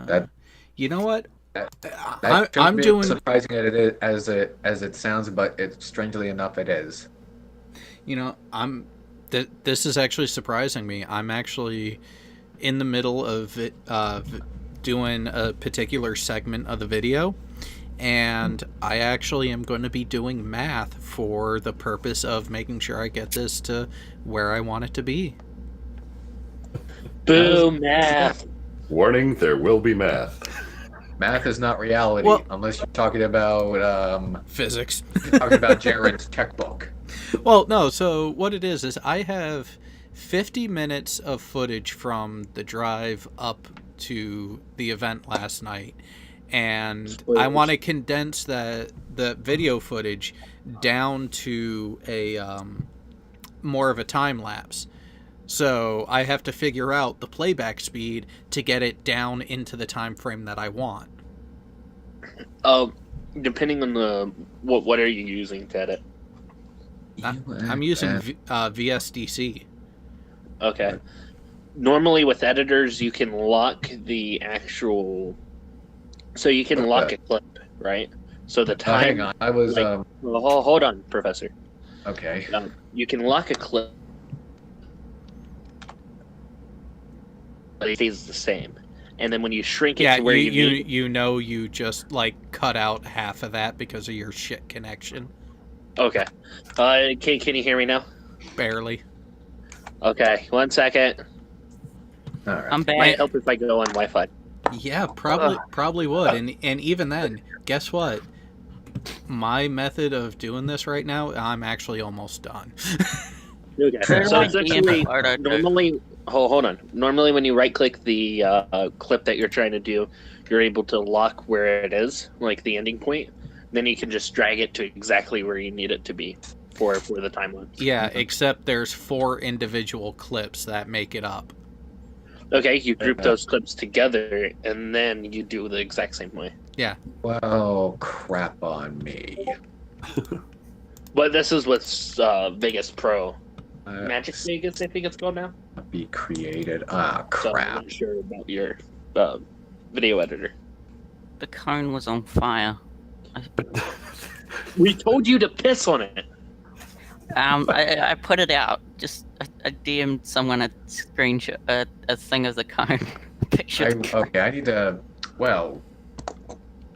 That- You know what? That I'm shouldn't be doing. surprising that it is as it sounds, but it strangely enough it is. You know, this is actually surprising me. I'm actually in the middle of it, doing a particular segment of the video, and I actually am going to be doing math for the purpose of making sure I get this to where I want it to be. Boom, math. Warning: there will be math. Math is not reality Well- unless you're talking about Physics. Jared's checkbook. Well, no, so what it is I have 50 minutes of footage from the drive up to the event last night, and I Spoilers. want to condense the video footage down to a more of a time lapse. So I have to figure out the playback speed to get it down into the time frame that I want. Depending on the what are you using to edit? I'm using VSDC. Okay. Normally with editors, you can lock the actual. So you can lock a clip, right? So the time. hang on. I was like- Well, hold on, Professor. okay. You can lock a clip. But it stays the same, and then when you shrink it Yeah, to where you need, you just like cut out half of that because of your shit connection. okay. Can you hear me now? Barely. Okay, 1 second. All right. I'm Might back. help if I go on Wi-Fi. Yeah, probably would. And even then, guess what? My method of doing this right now, I'm actually almost done. Okay, Turn so my it's actually photo to- normally. Hold on. Normally, when you right-click the clip that you're trying to do, you're able to lock where it is, like the ending point. Then you can just drag it to exactly where you need it to be for the timeline. Yeah, except there's 4 individual clips that make it up. Okay, you group those clips together, and then you do the exact same way. Well, crap on me. But this is with Vegas Pro. Uh, Magic Vegas, I think it's called now. Be created. Ah, So I'm crap. not sure about your video editor. The cone was on fire. We told you to piss on it. I put it out I DM'd someone a screenshot, a thing of the cone picture. I need to. Well,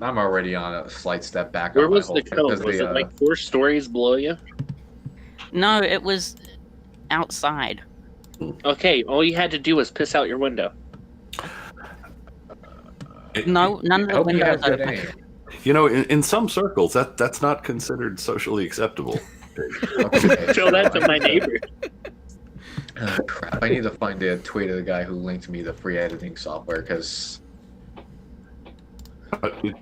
I'm already on a slight step back. Where on my was whole the cone? Was it like 4 stories below you? No, it was outside. Okay, all you had to do was piss out your window. No, none of I the hope you windows have good open. aim. You know, in some circles, that's not considered socially acceptable. Okay. Show that to my neighbor. Oh, crap! I need to find a tweet of the guy who linked me the free editing software because.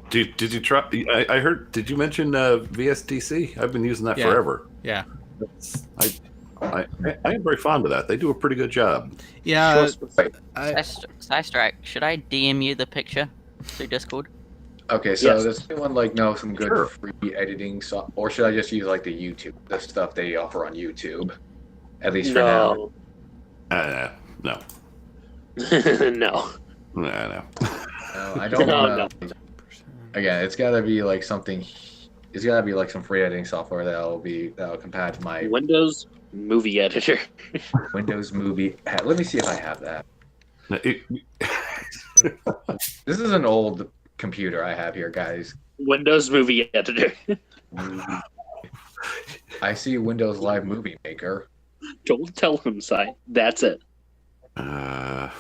Did you try? I heard. Did you mention VSTC? I've been using that Yeah. forever. Yeah. I am very fond of that. They do a pretty good job. Yeah. Wait. Strike, should I DM you the picture through Discord? Okay, so Yes. does anyone like know some good Sure. free editing software, or should I just use like the stuff they offer on YouTube? At least for now. No. No, No. no. No, I don't No, want to. Again, it's gotta be like something. It's gotta be like some free editing software that'll compare to my Windows Movie Editor. Windows Movie. Let me see if I have that. This is an old computer I have here, guys. Windows Movie Editor. I see Windows Live Movie Maker. Don't tell him, Si. That's it. Live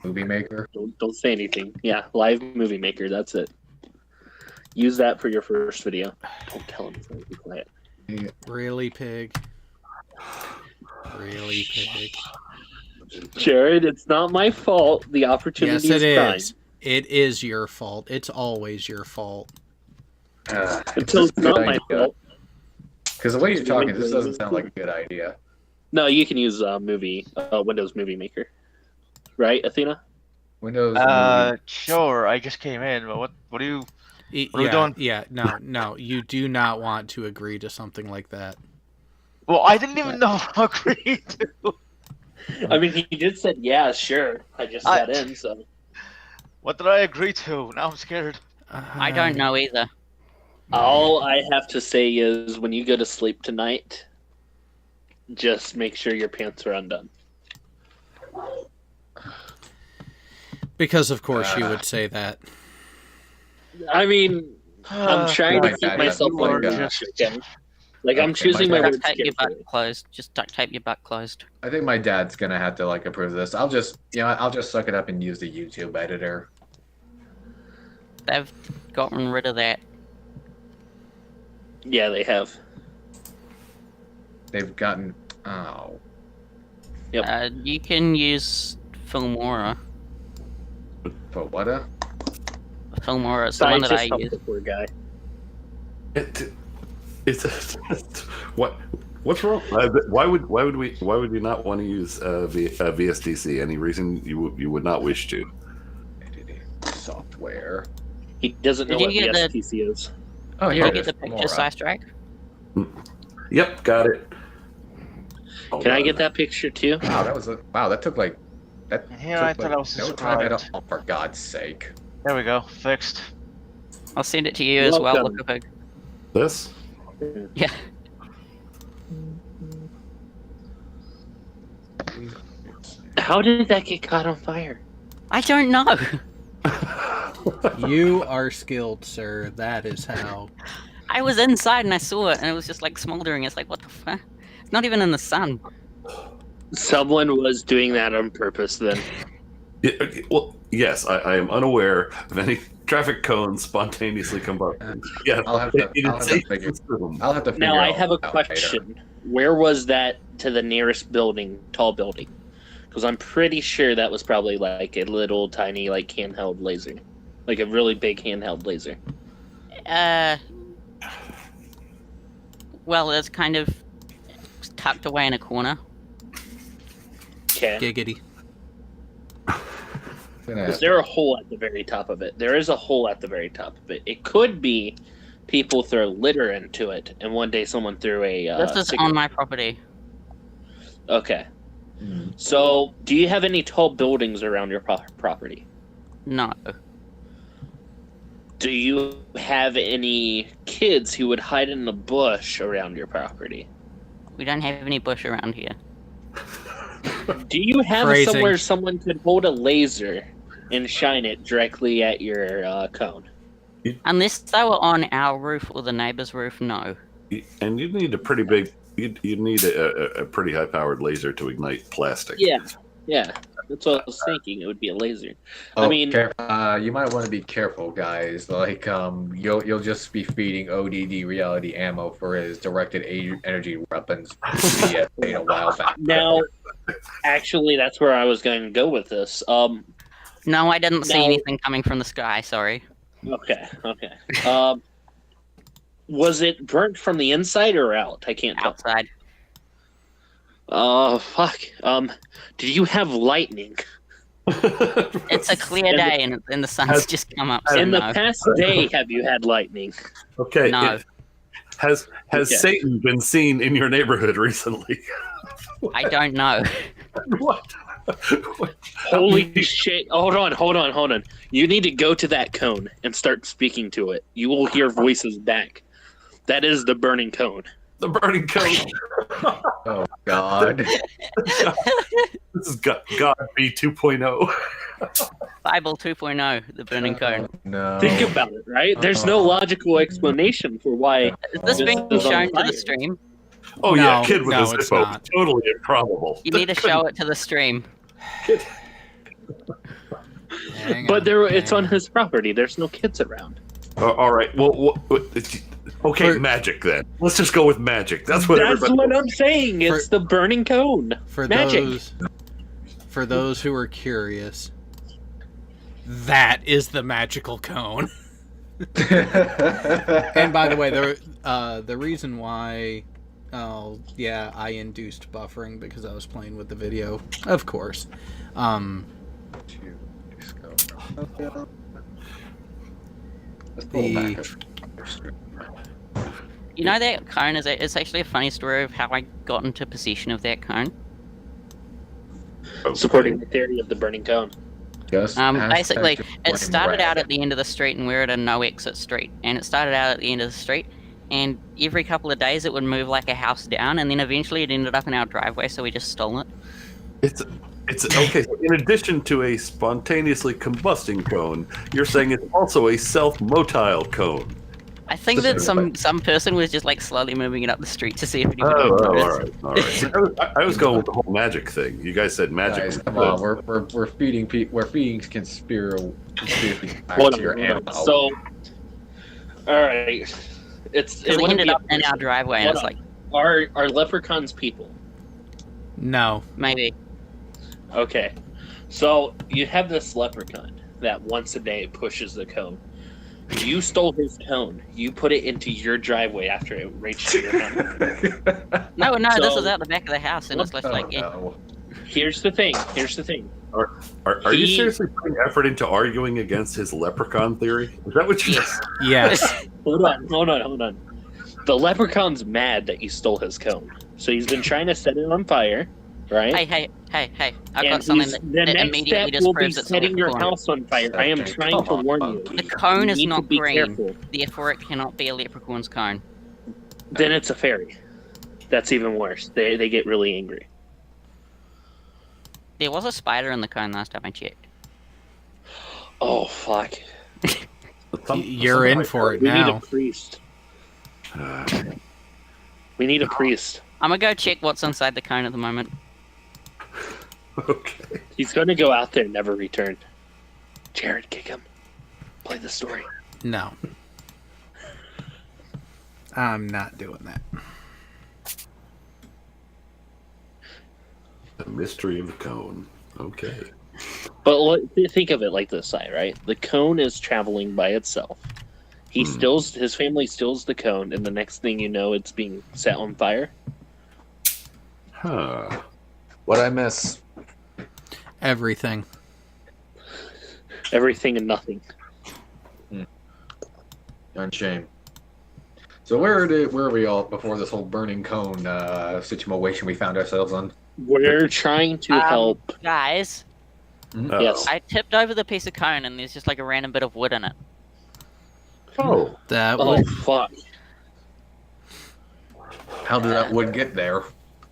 Movie Maker. Don't say anything. Yeah, Live Movie Maker. That's it. Use that for your first video. Don't tell him. Be quiet. Really, pig. Really, pig. Jared, it's not my fault. The opportunity Yes, it is prime. is. It is your fault. It's always your fault. Until it's not my fault. Because the way you're talking, this doesn't sound like a good idea. No, you can use Windows Movie Maker. Right, Athena? Windows Movie. Sure. I just came in, but what do you? What are we Yeah, doing? yeah, no. You do not want to agree to something like that. Well, I didn't even know how agree to. I mean, he just said, yeah, sure. I just got in, so. What did I agree to? Now I'm scared. I don't know either. All I have to say is when you go to sleep tonight, just make sure your pants are undone. Because of course you would say that. I mean, I'm trying to my keep bad, myself you are on just- okay? Like, I'm Okay, choosing my my bad. words Duct tape your carefully. butt closed. Just duct tape your butt closed. I think my dad's gonna have to like approve this. I'll just suck it up and use the YouTube editor. They've gotten rid of that. Yeah, they have. They've gotten. Oh. Yep. You can use Filmora. But what? Filmora is the one that I Scientist use. help the poor guy. What's wrong? Why would you not want to use VSTC? Any reason you would not wish to? Editing software. He doesn't know Did what you the get the- STC is. Oh, Did here you it get is. the picture, Mora. Side Strike? Yep, got it. Can I get that picture too? Wow, that took like that. And here took, I thought I was no time at described. all. For God's sake. There we go. Fixed. I'll send it to you as well. Welcome. Look a pig. This? Yeah. How did that get caught on fire? I don't know. You are skilled, sir. That is how. I was inside and I saw it, and it was just like smoldering. It's like, what the fuck? It's not even in the sun. Someone was doing that on purpose then. Yeah, well, yes, I am unaware of any traffic cones spontaneously combusting. Yeah, I'll have to figure. I'll have to figure. Now, I all have a out later. question. Where was that to the nearest building, tall building? Because I'm pretty sure that was probably like a little tiny, like, handheld laser. Like a really big handheld laser. Well, it's kind of tucked away in a corner. Okay. Giggity. Is there a hole at the very top of it? There is a hole at the very top of it. It could be people throw litter into it, and one day someone threw a. This is on my property. Okay. Mm. So, do you have any tall buildings around your property? No. Do you have any kids who would hide in the bush around your property? We don't have any bush around here. Do you have Phrasing. somewhere someone could hold a laser and shine it directly at your cone? Unless they were on our roof or the neighbor's roof, no. And you'd need a pretty big. You'd need a pretty high-powered laser to ignite plastic. Yeah. That's what I was thinking. It would be a laser. Oh, I mean, you might want to be careful, guys. Like, you'll just be feeding ODD reality ammo for his directed energy weapons he had made a while back. now, actually, that's where I was going to go with this. No, I didn't see No. anything coming from the sky, sorry. Okay. Was it burnt from the inside or out? I can't tell. Outside. Oh, fuck. Did you have lightning? It's a clear day and the sun's Has- just come up, so In the no. past day, have you had lightning? Okay. No. Has Okay. Satan been seen in your neighborhood recently? I don't know. What? Holy shit. Hold on. You need to go to that cone and start speaking to it. You will hear voices back. That is the burning cone. The burning cone. Oh, God. This is God B 2.0. Bible 2.0, the burning cone. No. Think about it, right? There's no logical explanation for why. Is this This being is on shown to fire. the stream? Oh No, yeah, kid with no, a it's Zippo. not. Totally improbable. You need to show it to the stream. Hang But on, it's hang on his property. There's no kids around. All right. Well, okay, For- magic then. Let's just go with magic. That's what That's everybody. what I'm saying. It's the burning cone. For Magic. those who are curious, that is the magical cone. And by the way, the reason why, I induced buffering because I was playing with the video, of course. You know that cone it's actually a funny story of how I got into possession of that cone. Supporting the theory of the burning cone. Basically, it started out at the end of the street, and we're at a no exit street. And it started out at the end of the street, and every couple of days it would move like a house down, and then eventually it ended up in our driveway, so we just stole it. It's okay. So in addition to a spontaneously combusting cone, you're saying it's also a self-motile cone. I think that some person was just like slowly moving it up the street to see if anybody Oh, would all notice. right. I was going with the whole magic thing. You guys said magic. Guys, was come good. on, we're feeding conspiracy back Hold to your on. ammo. So, all right. Because It it wouldn't ended be up in our driveway, and Hold it's on. like, Are leprechauns people? No. maybe. Okay. So you have this leprechaun that once a day pushes the cone. You stole his cone. You put it into your driveway after it reached your house. No, this So- is out the back of the house, and it's just like, yeah. no. Here's the thing. Are you seriously putting effort into arguing against his leprechaun theory? Is that what you? Yes. Hold on. The leprechaun's mad that you stole his cone. So he's been trying to set it on fire, right? Hey! I've And got something the that next immediately step will be disproves it's a setting your leprechaun. house on fire. I am Okay, trying come to on, warn you. The cone You is need to not be green, careful. therefore it cannot be a leprechaun's cone. Then it's a fairy. That's even worse. They get really angry. There was a spider in the cone last time I checked. Oh fuck! You're in for it We need now. a priest. We need a priest. I'm gonna go check what's inside the cone at the moment. Okay. He's going to go out there and never return. Jared, kick him. Play the story. No. I'm not doing that. The mystery of the cone. Okay. But think of it like this, side, right? The cone is traveling by itself. He steals, his family steals the cone, and the next thing you know, it's being set on fire. Huh. What'd I miss? Everything. Everything and nothing. Darn shame. So where are we all before this whole burning cone situation we found ourselves on? We're trying to help. Guys, Uh-oh. Yes. I tipped over the piece of cone and there's just like a random bit of wood in it. Oh. That Oh was fuck! How did that wood get there?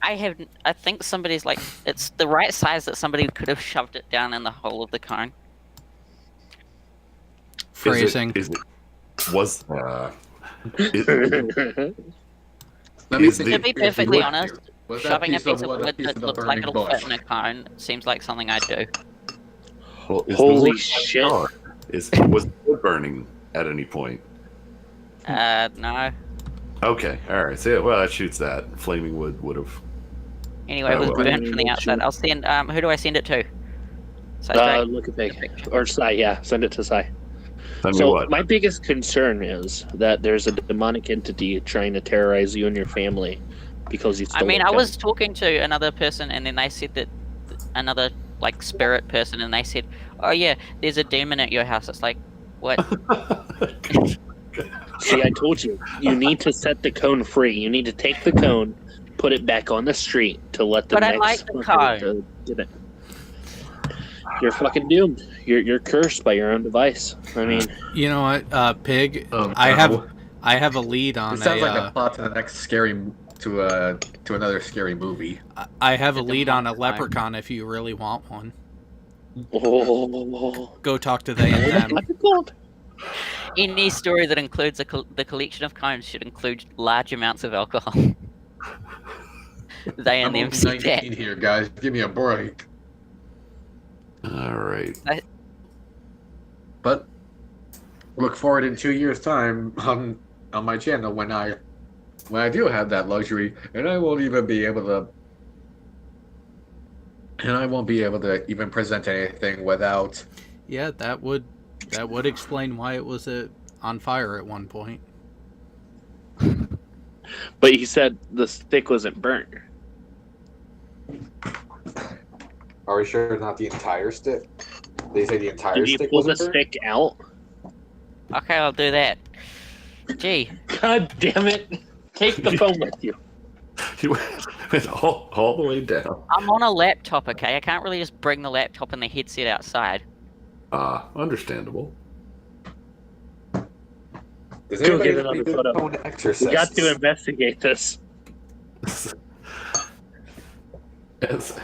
I think somebody's like, it's the right size that somebody could have shoved it down in the hole of the cone. Phrasing. Was Let me Is think the- To be if you perfectly look honest, here. Was that shoving a piece of wood wood piece that of the looks like burning it'll fit bush? in a cone seems like something I'd do. well, is Holy the wood shit. gone? Was the wood burning at any point? No. Okay, all right. So yeah, well, that shoots that. Flaming wood would have. Anyway, it was well, burnt from the outside. I'll send. Who do I send it to? Look at Pig. Or Sai, yeah. Send it to Sai. Tell me So what. my biggest concern is that there's a demonic entity trying to terrorize you and your family because you. I mean, I was talking to another person, and then they said that another like spirit person, and they said, "Oh yeah, there's a demon at your house." It's like, what? See, I told you. You need to set the cone free. You need to take the cone, put it back on the street to let the But I next like the fucker cone. to get it. You're fucking doomed. You're cursed by your own device. I mean, You know what, Pig? Oh, I no. have a lead on It sounds a. like the plot to the next to another scary movie. I have a It's a lead on a monster. leprechaun if you really want one. oh, Go talk to they and them. Any story that includes the collection of cones should include large amounts of alcohol. They and I'm them only said that. 19 here, guys. Give me a break. All right. But look forward in 2 years' time on my channel when I do have that luxury, and I won't be able to even present anything without. Yeah, that would explain why it was on fire at one point. but he said the stick wasn't burnt. Are we sure not the entire stick? They say the entire Did you stick pull the wasn't burnt? stick out? Okay, I'll do that. Gee, God damn it! Take the phone with you. He went all the way down. I'm on a laptop, okay? I can't really just bring the laptop and the headset outside. Understandable. Does Go anybody get have any another good photo. phone exercises? We got to investigate this. Yes.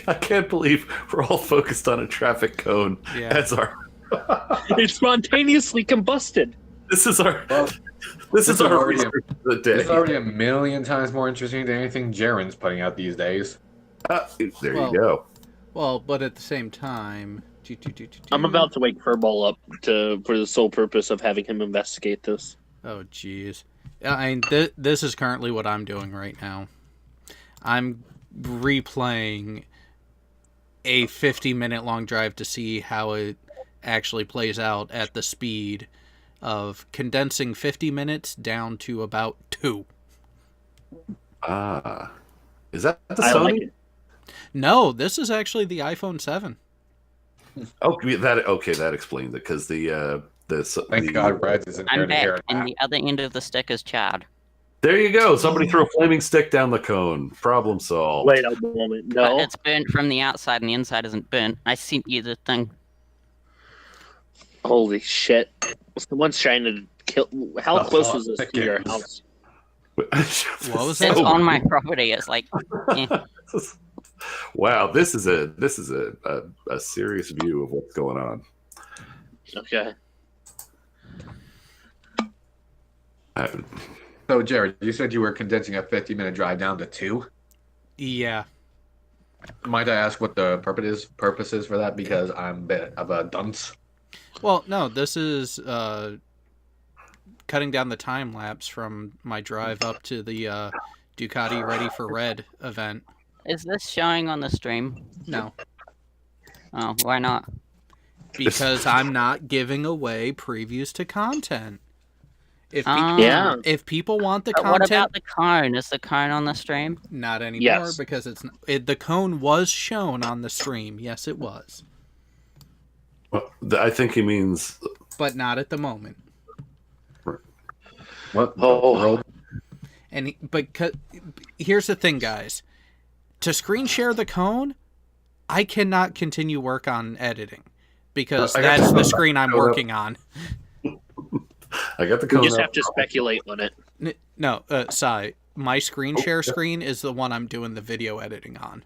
I can't believe we're all focused on a traffic cone Yeah. as our. It spontaneously combusted. This is our. Well, this is our already research for the day. It's already a million times more interesting than anything Jaren's putting out these days. There Well, you go. Well, but at the same time, I'm about to wake Furball up for the sole purpose of having him investigate this. Oh, jeez. I mean, this is currently what I'm doing right now. I'm replaying a 50-minute long drive to see how it actually plays out at the speed of condensing 50 minutes down to about 2. Is that the I Sony? like it. No, this is actually the iPhone 7. Oh, that explains it because Thank God Reds isn't I'm here to hear back, it. and the other end of the stick is charred. There you go. Somebody threw a flaming stick down the cone. Problem solved. Wait a moment. But No. it's burnt from the outside, and the inside isn't burnt. I sent you the thing. Holy shit. Someone's trying to kill. How That's close all was this it to your is. house? What was that? It's Oh. on my property. It's like, eh. Wow, this is a serious view of what's going on. Okay. So, Jared, you said you were condensing a 50-minute drive down to 2. Yeah. Might I ask what the purpose is for that? Because I'm a bit of a dunce. Well, no, this is cutting down the time lapse from my drive up to the Ducati Ready for Red event. Is this showing on the stream? No, Oh, why not? because I'm not giving away previews to content. If Yeah. if people want the But what content, about the cone? Is the cone on the stream? not anymore Yes. because the cone was shown on the stream. Yes, it was, Well, I think he means but not at the moment. What the Oh. world? Here's the thing, guys. To screen share the cone, I cannot continue work on editing because I got that's you. the screen I'm working on. I got the We cone just up. have to speculate on it. No, Sai, my screen share screen is the one I'm doing the video editing on.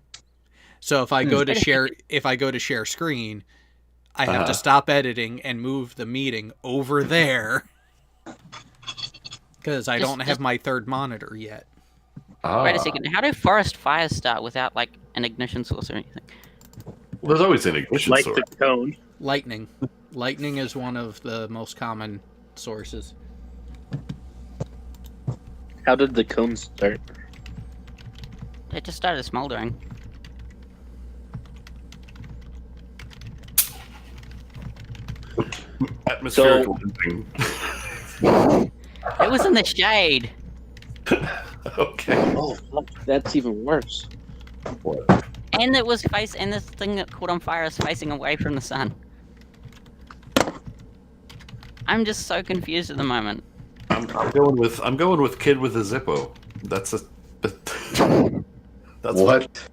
So if I go to share screen, I have to stop editing and move the meeting over there because I don't have my third monitor yet. Wait a second. How do forest fires start without like an ignition source or anything? Well, there's always an ignition Like source. the cone. Lightning. Lightning is one of the most common sources. How did the cone start? It just started smoldering. Atmospherical venting. It was in the shade. Okay. Oh, fuck, that's even worse. What? And it was and this thing that caught on fire is facing away from the sun. I'm just so confused at the moment. I'm going with kid with a Zippo. That's What?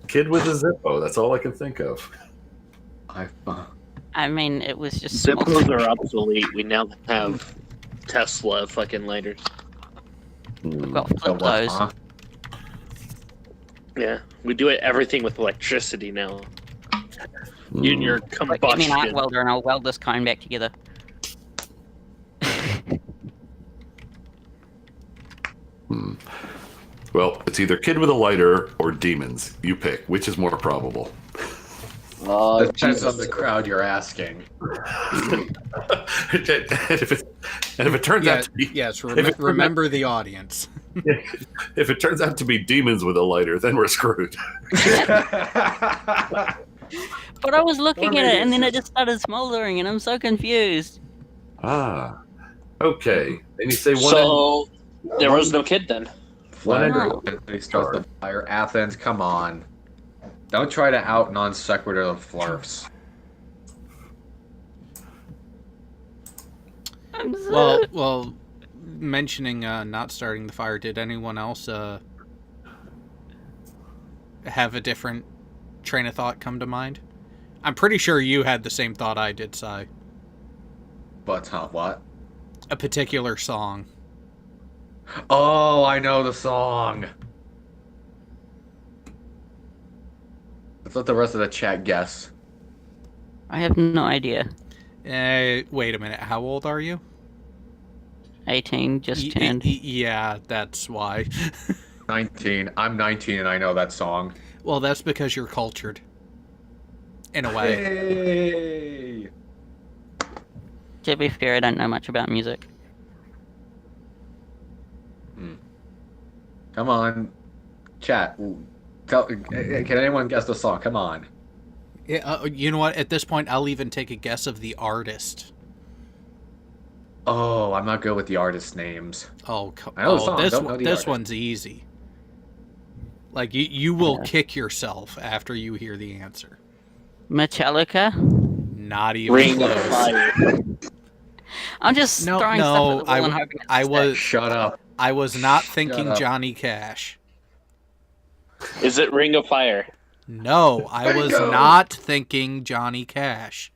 Kid with a Zippo. That's all I can think of. I mean, it was just Zippos are obsolete. We now have Tesla fucking lighters. We've got flip those. Yeah, we do everything with electricity now. In your Get me an combustion. arc welder and I'll weld this cone back together. Well, it's either kid with a lighter or demons. You pick. Which is more probable? It depends on the crowd you're asking. and if it turns out to be Remember the audience. if it turns out to be demons with a lighter, then we're screwed. But I was looking at it and then it just started smoldering and I'm so confused. Ah, okay. And you say one. So there was no kid then. Flat No. Earth starts the fire. Athens, come on. Don't try to out non sequitur flurfs. I'm so... Well, mentioning not starting the fire, did anyone else have a different train of thought come to mind? I'm pretty sure you had the same thought I did, Sai. But what? A particular song. Oh, I know the song. Let's let the rest of the chat guess. I have no idea. Wait a minute. How old are you? 18, just turned. Yeah, that's why. 19. I'm 19 and I know that song. Well, that's because you're cultured. In a way. Hey! To be fair, I don't know much about music. Come on. Chat. Can anyone guess the song? Come on. Yeah, you know what? At this point, I'll even take a guess of the artist. Oh, I'm not good with the artist names. Oh, I know the song, don't know the this artist. one's easy. Like, you will kick yourself after you hear the answer. Metallica? Not even Ring of close. Fire. I'm just throwing stuff at the wall and hoping it's Shut up. I was not thinking up. Johnny Cash. Is it Ring of Fire? No, I was Bingo. not thinking Johnny Cash.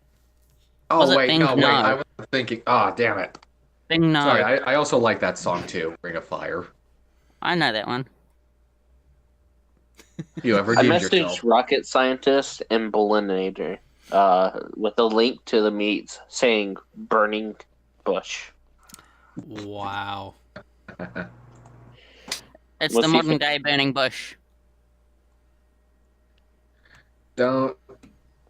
Was Oh, it wait, Think no, wait. No? I was thinking. Oh, damn it. Thing no. Sorry, I also like that song too, Ring of Fire. I know that one. You ever I redeemed messaged yourself? Rocket Scientist and Ballinator with a link to the meets saying Burning Bush. Wow. It's We'll the see if modern day burning bush. Don't,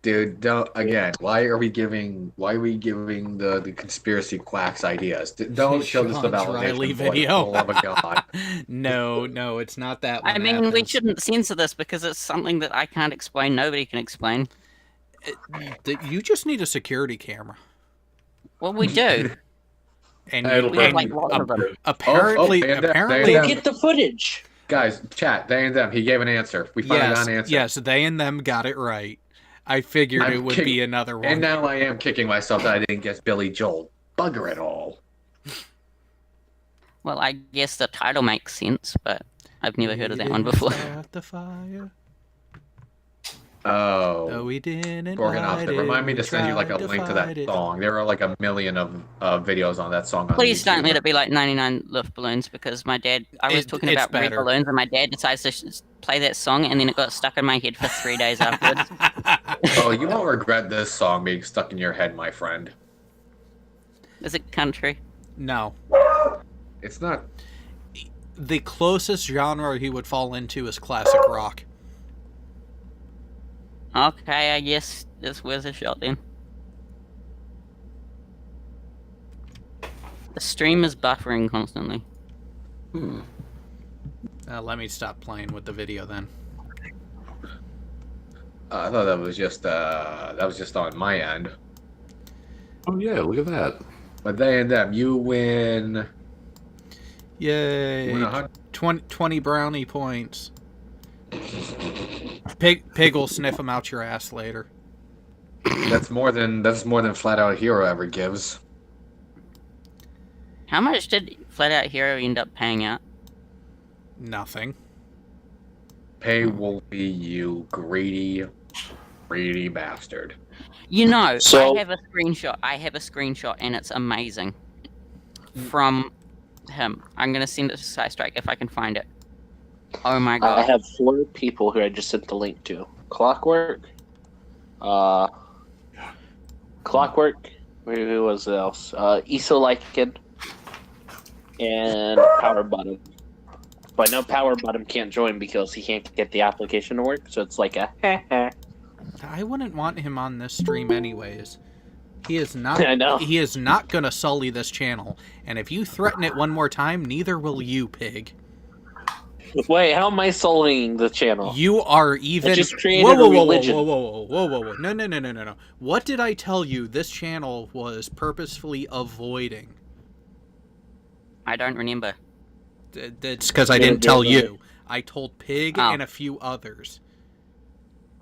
dude. Don't again. Why are we giving the conspiracy quacks ideas? Don't show this the Sean's Riley validation boy, video. for the love of God. No, it's not that one. I mean, we Athens. shouldn't censor this because it's something that I can't explain. Nobody can explain. You just need a security camera. Well, we do. And It'll We have bring- like lots of them. apparently, and apparently, them. Get the footage. Guys, chat. They and them. He gave an answer. We finally got an answer. yes, they and them got it right. I figured I'm it would kidding. be another one. And now I am kicking myself that I didn't guess Billy Joel. Bugger it all. Well, I guess the title makes sense, but I've never heard of that one before. Start the fire. Oh, we didn't Gorgon fight Optic. it, Remind me we to send you like a tried link to fight that it. song. There are like a million of videos on that song on Please YouTube. don't let it be like 99 Luft balloons, because my dad. I was talking It's about red better. balloons, and my dad decides to play that song, and then it got stuck in my head for 3 days afterwards. Oh, you won't regret this song being stuck in your head, my friend. Is it country? No. It's not. The closest genre he would fall into is classic rock. Okay, I guess this was a shot then. The stream is buffering constantly. Let me stop playing with the video then. I thought that was just on my end. Oh yeah, look at that. But they and them, you win. Yay! You win 100. 20 brownie points. Pig will sniff them out your ass later. That's more than Flat Out Hero ever gives. How much did Flat Out Hero end up paying out? Nothing. Pay Wolfie, you greedy bastard. You know, So- I have a screenshot, and it's amazing. From him. I'm gonna send it to Strike if I can find it. Oh my I god. have 4 people who I just sent the link to. Clockwork. Clockwork. Who was else? Isolycan. And Power Bottom. But I know Power Bottom can't join because he can't get the application to work, so it's like a I wouldn't want him on this stream anyways. He is not. I know. He is not gonna sully this channel, and if you threaten it one more time, neither will you, pig. Wait, how am I sullying the channel? You are even. I just created a religion. Whoa! No! What did I tell you? This channel was purposefully avoiding. I don't remember. It's because I didn't tell you. I told Pig Oh. and a few others.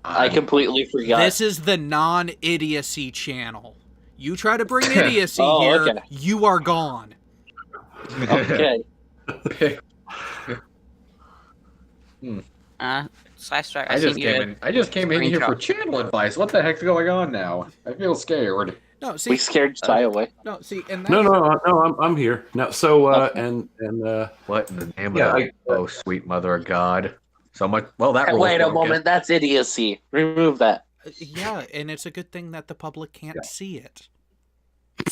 I completely forgot. This is the non-idiocy channel. You try to bring idiocy Oh, here, okay. you are gone. Okay. Strike, I just came in here for screenshot. channel advice. What the heck's going on now? I feel scared. No, We see, scared Sai away. no, see, and No, I'm here now. So Okay. What in the name Yeah, of oh sweet mother of God? So much. Well, that rule's Wait a broken. moment, that's idiocy. Remove that. yeah, and it's a good thing that the public can't see it.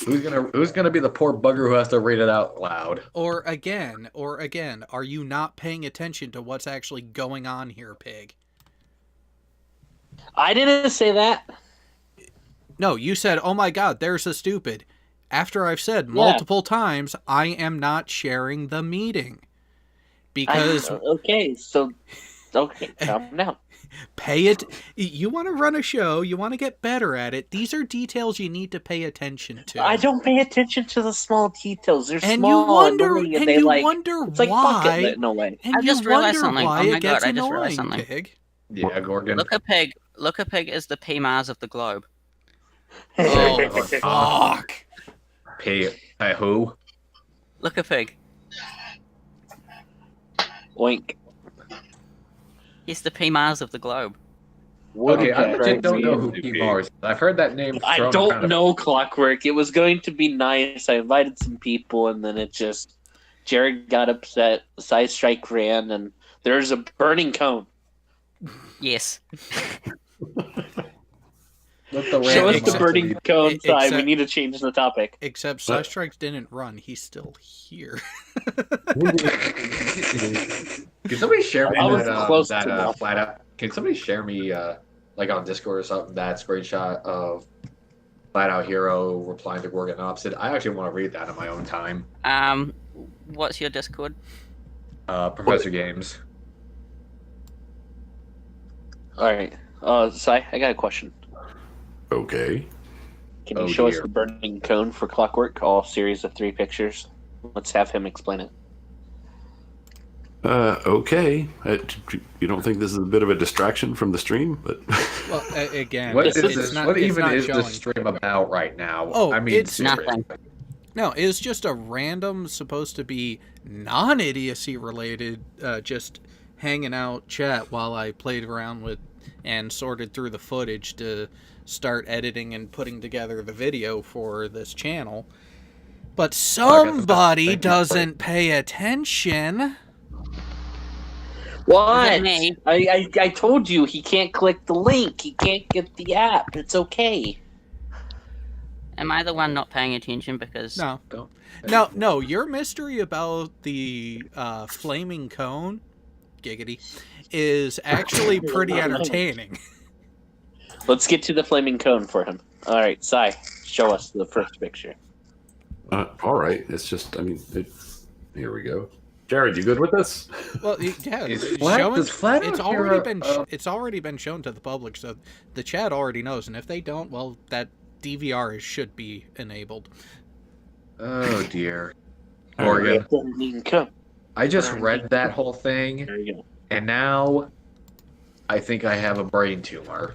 Who's gonna be the poor bugger who has to read it out loud? Or again, are you not paying attention to what's actually going on here, Pig? I didn't say that. No, you said, "Oh my God, there's a stupid." After I've said multiple times, I am not sharing the meeting because Okay, calm down. pay it. You want to run a show, you want to get better at it. These are details you need to pay attention to. I don't pay attention to the small details. They're and small. you wonder, annoying, and they you like, wonder it's like bucket why. lit in a way. And I you just realized wonder something. why Oh my it gets God, I just realized annoying, something. Pig. Yeah, Gorgon. Look at Pig is the P Mars of the globe. Oh, fuck. Pay who? Look at Pig. Oink. He's the P Mars of the globe. Okay, I legit Right. don't know who P Mars is. I've heard that name. I thrown don't around a- know Clockwork. It was going to be nice. I invited some people, and then it just Jared got upset. Side Strike ran, and there's a burning cone. Yes. Let the Show us random the burning lead. cone side. We except- need to change the topic. Except Psystrikes didn't run. He's still here. Can somebody share me I was that, close to that. flat out? Can somebody share me like on Discord or something that screenshot of Flat Out Hero replying to Gorgon Opposite? I actually want to read that on my own time. What's your Discord? Professor Games. All right. Sai, I got a question. okay. Can you Oh, show us dear. the burning cone for Clockwork? All series of 3 pictures. Let's have him explain it. Okay. You don't think this is a bit of a distraction from the stream? But Well, again, What This is is- this? not, What it's even not is showing. this stream about right now? Oh, I mean, it's seriously. nothing. No, it's just a random, supposed to be non-idiocy related, just hanging out chat while I played around with and sorted through the footage to start editing and putting together the video for this channel. But somebody doesn't pay attention. What? Me? I told you he can't click the link. He can't get the app. It's okay. Am I the one not paying attention? Because No, your mystery about the flaming cone, giggity, is actually pretty entertaining. Let's get to the flaming cone for him. All right, Sai, show us the first picture. All right. It's just, here we go. Jared, you good with this? Well, yeah, it's already been shown to the public, so the chat already knows. And if they don't, well, that DVR should be enabled. Oh dear, Morgan. I just read that whole thing, There you go. and now I think I have a brain tumor.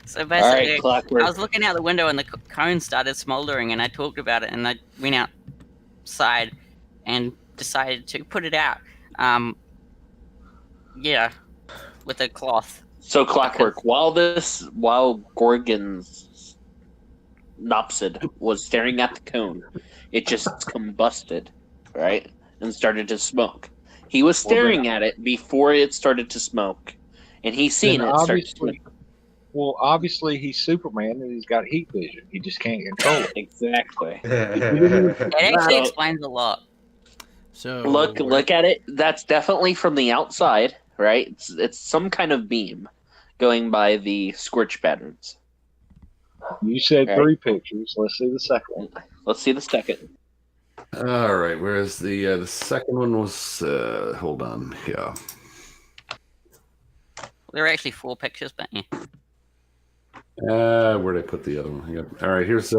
So basically, All right, Clockwork. I was looking out the window and the cone started smoldering, and I talked about it, and I went outside and decided to put it out. Yeah, with a cloth. So Clockwork, while Gorgon's Nopsid was staring at the cone, it just combusted, right? And started to smoke. He was staring at it before it started to smoke. And he's seen it start to smoke. Well, obviously he's Superman and he's got heat vision. He just can't control it. Exactly. It actually explains a lot. So Look at it. That's definitely from the outside, right? It's some kind of beam going by the scorch patterns. You said Right. 3 pictures. Let's see the second one. Let's see the second. All right. Whereas the second one was, hold on. Yeah. There are actually 4 pictures, but yeah. Where'd I put the other one? Yep. All right. Here's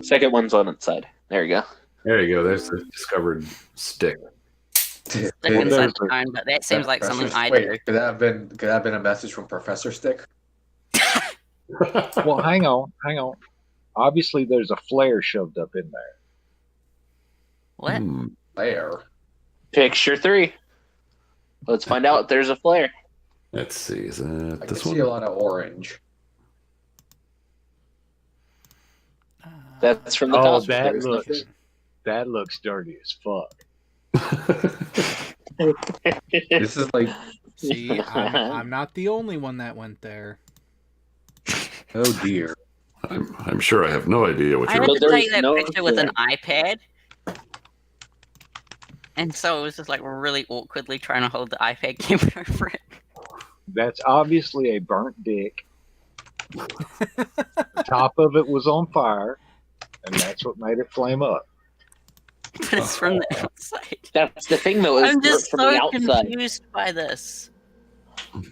Second one's on its side. There you go. there you go. There's the discovered stick. Stick inside the cone, but that seems like something I do. Wait, could that have been a message from Professor Stick? Well, hang on. Obviously, there's a flare shoved up in there. What? There. Picture 3. Let's find out if there's a flare. Let's see. Is I that can this see one? a lot of orange. That's from the Oh, top. that looks dirty as fuck. This is like, See, I'm not the only one that went there. oh dear. I'm sure I have no idea what I you're. had to There's take that no picture with an flare. iPad. And so it was just like really awkwardly trying to hold the iPad camera over it. That's obviously a burnt dick. The top of it was on fire, and that's what made it flame up. But it's from the outside. That's the thing, though. It was I'm burnt just from so the outside. confused by this.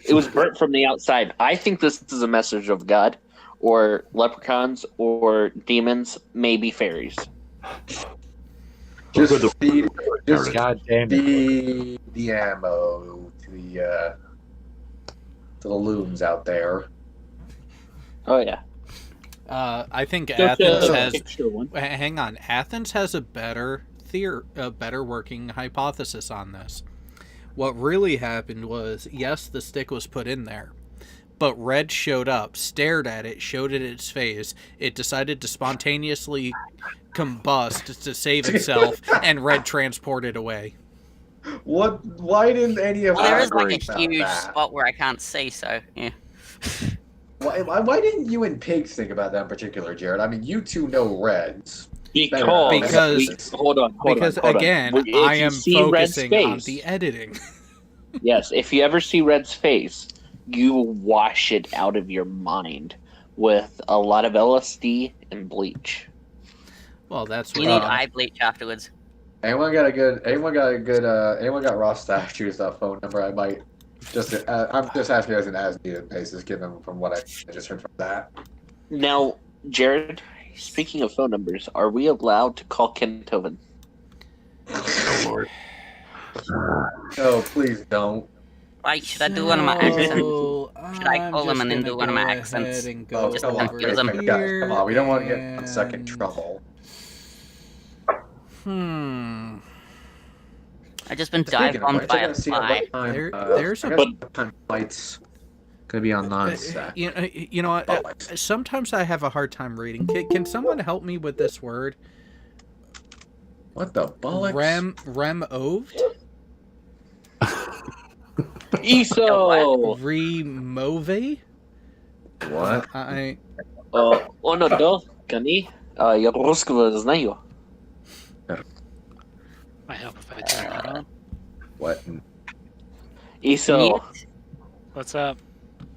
It was burnt from the outside. I think this is a message of God, or leprechauns, or demons, maybe fairies. Just feed God damn it. the ammo to the loons out there. Oh yeah. I think That's Athens has. picture one. Hang on, Athens has a better working hypothesis on this. What really happened was, yes, the stick was put in there, but Red showed up, stared at it, showed it its face. It decided to spontaneously combust to save itself, and Red transported away. What? Why didn't any of Well, there us is like worry a about huge that? spot where I can't see, so yeah. Why didn't you and Pigs think about that in particular, Jared? I mean, you two know Reds. Because hold on. Again, If I you am see Red's focusing face, on the editing. Yes, if you ever see Red's face, you wash it out of your mind with a lot of LSD and bleach. Well, that's You what need eye bleach afterwards. Anyone got Ross Statue's phone number? I might I'm just asking as an as-needed basis, given from what I just heard from that. Now, Jared, speaking of phone numbers, are we allowed to call Kentoven? Oh Lord. Oh, please don't. Right, should I do one of my accents? Should I I'm call him just and then gonna do one of my go accents? ahead and Oh, go Just come on, confuse guys, them. guys, come on. We don't want to get in second and- trouble. I've just been Speaking dive of bombed which, by I a gotta see fly. what time. There's I a- gotta see what time flights gonna be on non-stack. You know what? Sometimes I have a hard time reading. Can someone help me with this word? What the bollocks? Removed? ISO! Remove? What? Ono do, Kani. Я русского знаю. I help if I turn that on. What? ISO, What's up?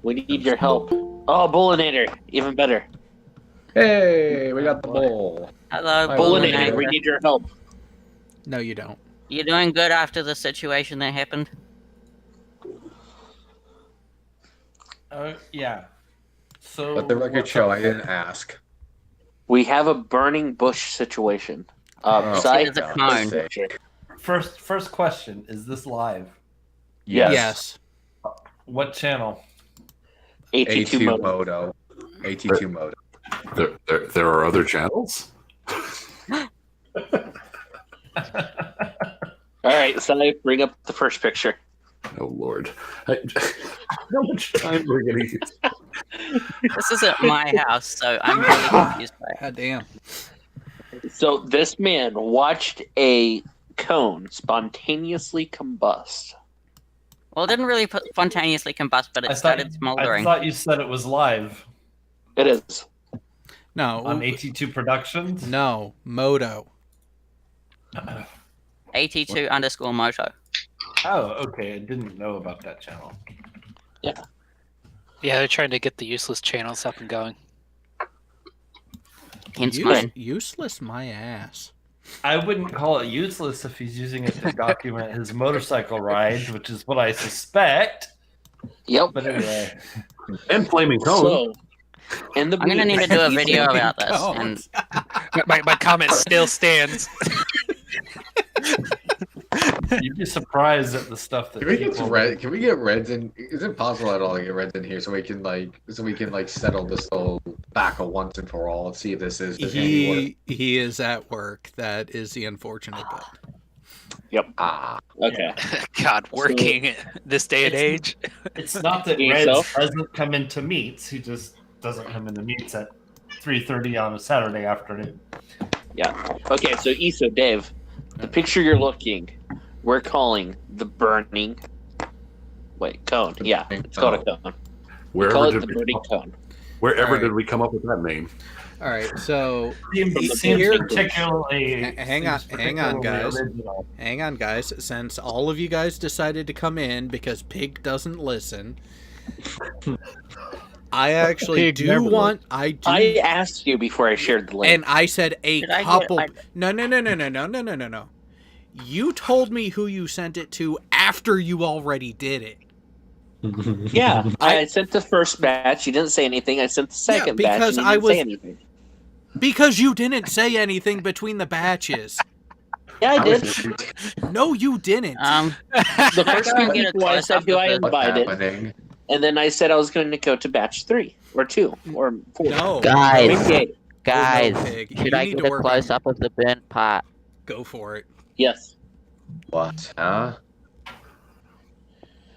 we need your help. Oh, Bullinator, even better. Hey, we got the bowl. Hello, Hi, Bullinator, Bullinator. we need your help. No, you don't. You doing good after the situation that happened? Yeah. So Let the record show I didn't ask. We have a burning bush situation. Oh, Sai, It's a for cone. God's sake. First question, is this live? Yes. What channel? AT2 A2 mode. Moto. AT2 Moto. There are other channels. All right, Sai, bring up the first picture. Oh Lord, how much time we're gonna use? This isn't my house, so I'm really confused by it. God damn. So this man watched a cone spontaneously combust. Well, it didn't really spontaneously combust, but it started I smoldering. thought you said it was live It is. No. on AT2 Productions. No. Moto. AT2_Moto. Oh, okay. I didn't know about that channel. Yeah, they're trying to get the useless channels up and going. Hence mine. Useless my ass. I wouldn't call it useless if he's using it to document his motorcycle rides, which is what I suspect. Yep. But anyway, And Flaming Cone. So, in the I'm gonna need to do a video about this. Cones. And My comment still stands. you'd be surprised at the stuff that Can we get people- red? Can we get Reds in? Is it possible at all to get Reds in here so we can settle this whole back once and for all and see if this is the handiwork? He is at work. That is the unfortunate bit. Yep. Ah, Okay. God, working this day and age. It's not that You Reds yourself? doesn't come into meets; he just doesn't come into meets at 3:30 on a Saturday afternoon. Yeah. Okay, so Iso, Dave, the picture you're looking, we're calling the burning. Wait, cone. Yeah, it's called a cone. We call Wherever it the burning cone. wherever Alright. did we come up with that name? All right. So Seems Here- particularly. Hang on, seems hang on, particularly guys. original. hang on, guys. Since all of you guys decided to come in because Pig doesn't listen, I actually Pig do never want. I do. I asked you before I shared the link. And I said a Did I get- couple. I- No. You told me who you sent it to after you already did it. yeah, I sent the first batch. You didn't say anything. I sent the second batch. because And you I didn't was- say anything. Because you didn't say anything between the batches. Yeah, I did. No, you didn't. The first Can I few get a people I close said up who of I the- what's invited, happening? and then I said I was going to go to batch 3 or 2 or 4. No. Guys. No, Maybe 8. Guys, no, Pig. You should I need get to a work close on- up of the burnt part? Go for it. Yes. What? Huh?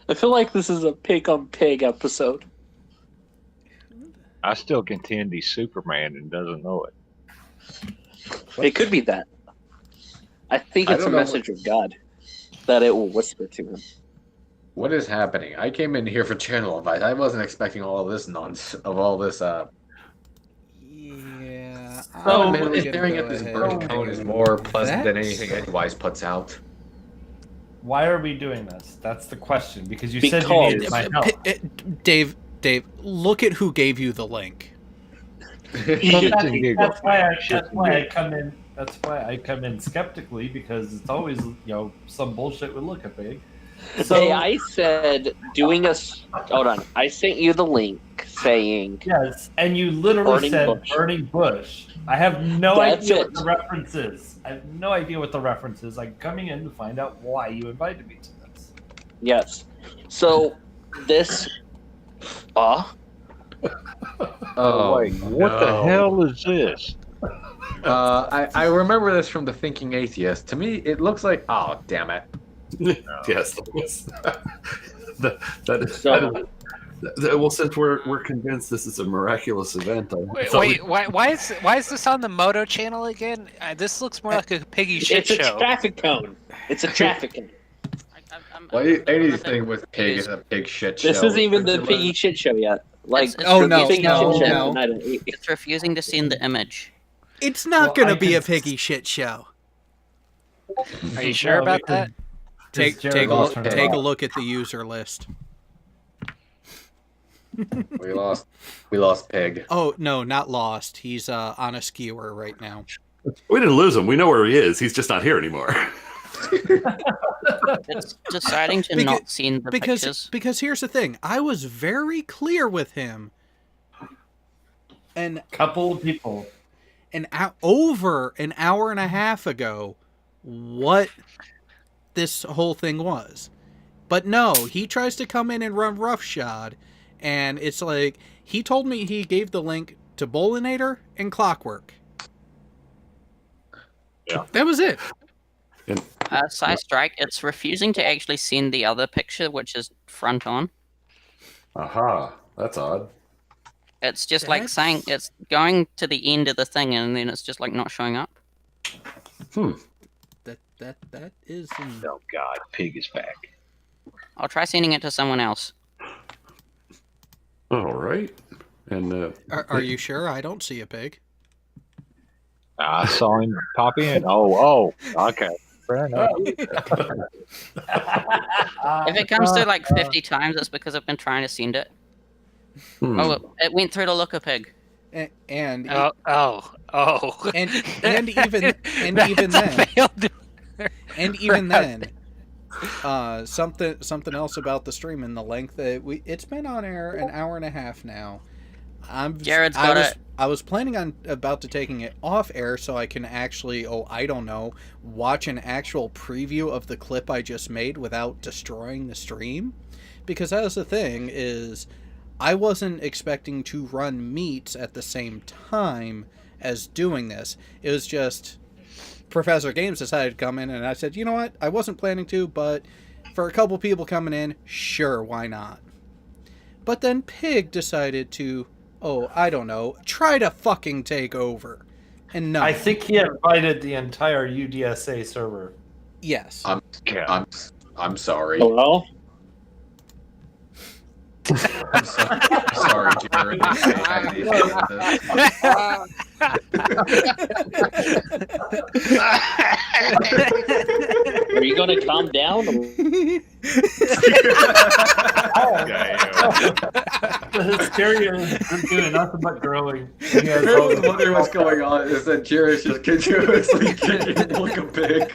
I feel like this is a pig on pig episode. I still contend he's Superman and doesn't know it. It could be that. I think I it's a don't know message of God that it will whisper to him. What is happening? I came in here for channel advice. I wasn't expecting all of this nonsense. Yeah. Oh, I'm admittedly, gonna staring go at this ahead burning and cone do is more pleasant than that. anything Edgewise puts out. Why are we doing this? That's the question. Because you said you Because- needed my help. Dave, look at who gave you the link. Shits and giggles. That's why Shits and I come in. That's why I come in skeptically, because it's always some bullshit would look at big. So Hey, I said doing a. Hold on. I sent you the link saying. yes, and you literally Burning said bush. burning bush. I have no That's idea it. what the reference is. I have no idea what the reference is. I'm coming in to find out why you invited me to this. Yes. So this. Oh, Wait, what the no. hell is this? I remember this from the Thinking Atheist. To me, it looks like. Oh, damn it. Yes. Well, since we're convinced this is a miraculous event, Wait, why is this on the Moto channel again? This looks more like a piggy shit It's a show. traffic cone. It's a traffic cone. Anything with pig is a pig shit show. This isn't even the piggy shit show yet. Like, It's refusing to send the image. It's not going to be a piggy shit show. Are you sure about that? Take a look at the user list. We lost Pig. Oh no, not lost. He's on a skewer right now. We didn't lose him. We know where he is. He's just not here anymore. It's deciding to not send the pictures. Because here's the thing. I was very clear with him. And couple of people. Over an hour and a half ago, what this whole thing was. But no, he tries to come in and run roughshod. And it's like, he told me he gave the link to Bolinator and Clockwork. Yeah. That was it. Side Strike, it's refusing to actually send the other picture, which is front on. Aha, that's odd. It's just like saying it's going to the end of the thing and then it's just like not showing up. That is... Oh God, Pig is back. I'll try sending it to someone else. All right. And are you sure? I don't see a pig. I saw him pop in. Oh, okay. Fair enough. If it comes through like 50 times, it's because I've been trying to send it. Oh, it went through to look a pig. And even then, something else about the stream and the length that it's been on air an hour and a half now. Jared's got it. I was planning on about to taking it off air so I can actually, watch an actual preview of the clip I just made without destroying the stream. Because that was the thing, is I wasn't expecting to run meets at the same time as doing this. It was just Professor Games decided to come in and I said, you know what? I wasn't planning to, but for a couple people coming in, sure, why not? But then Pig decided to, try to fucking take over. And no. I think he invited the entire UDSA server. Yes. I'm sorry. Hello? I'm sorry, Jared. Are you going to calm down? The hysteria is doing nothing but growing. I was wondering what's going on. Is that Jared's just continuously kicking like a pig?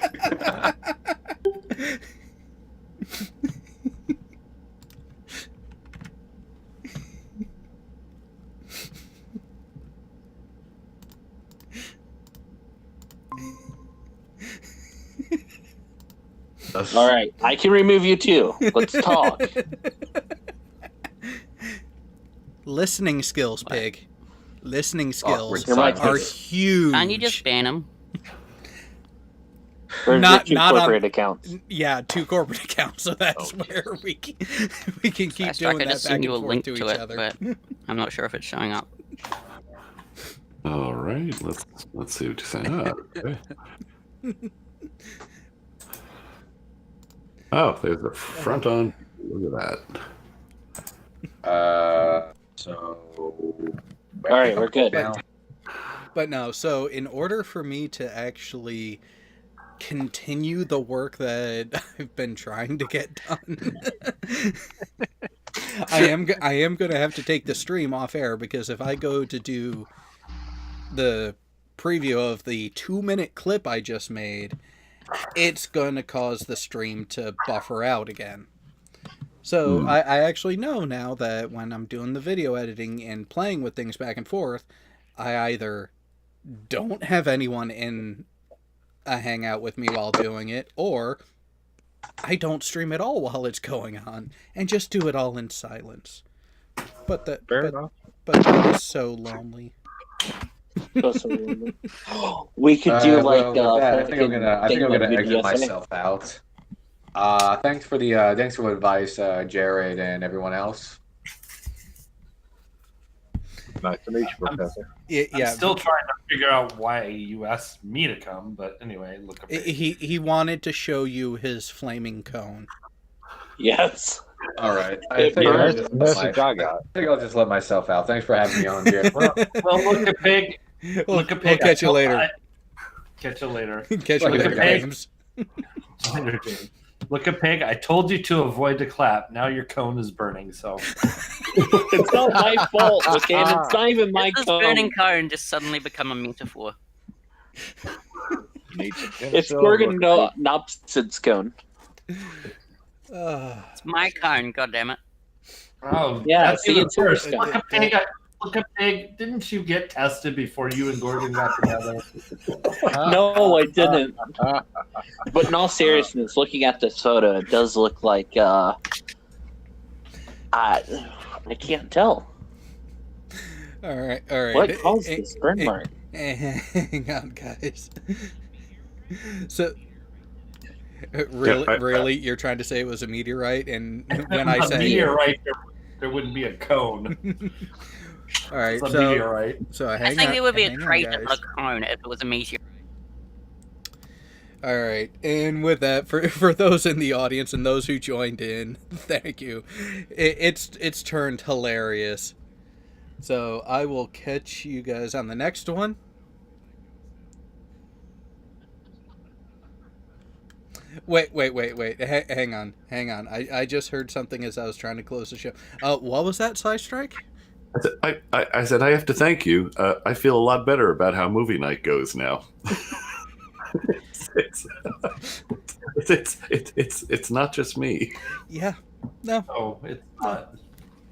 All right, I can remove you too. Let's talk. Listening skills, Pig. Listening skills right. are huge. Can't you just ban him? Not corporate accounts. Yeah, 2 corporate accounts. So that's where we can keep doing that back and forth to each other. But I'm not sure if it's showing up. All right, let's see what you say. Okay. Oh, there's the front on. Look at that. All right, we're good. But no, so in order for me to actually continue the work that I've been trying to get done, I am going to have to take the stream off air, because if I go to do the preview of the 2-minute clip I just made, it's going to cause the stream to buffer out again. So I actually know now that when I'm doing the video editing and playing with things back and forth, I either don't have anyone in a Hangout with me while doing it, or I don't stream at all while it's going on and just do it all in silence. But that is so lonely. We could do I think I'm gonna exit myself out. Thanks for the advice, Jared and everyone else. Nice to meet you, Professor. I'm still trying to figure out why you asked me to come, but anyway, look at me. He wanted to show you his flaming cone. Yes. All right. I think I'll just let myself out. Thanks for having me on, Jared. Well, look at Pig. Look at Pig. We'll catch you later. Catch you later. Catch you later, James. Later, James. Look at Pig. I told you to avoid the clap. Now your cone is burning, so. It's not my fault, okay? It's not even my this cone. burning cone just suddenly become a metaphor. It's Gorgon Nopson's cone. It's my cone, goddammit. Oh, yeah, that's see, even it's worse. your Look at Pig. Look at Pig. Didn't you get tested before you and Gordon got together? No, I didn't. But in all seriousness, looking at this photo, it does look like I can't tell. All right. What caused this burn mark? Hang on, guys. So, really, you're trying to say it was a meteorite? And when I say meteorite, there wouldn't be a cone. All right, it's a meteorite. So I think it would be a crater, not a cone, if it was a meteor. All right, and with that, for those in the audience and those who joined in, thank you. It's turned hilarious. So I will catch you guys on the next one. Wait. Hang on. I just heard something as I was trying to close the show. What was that, Sly Strike? I said I have to thank you. I feel a lot better about how movie night goes now. It's not just me. Yeah. No. Oh, it's not.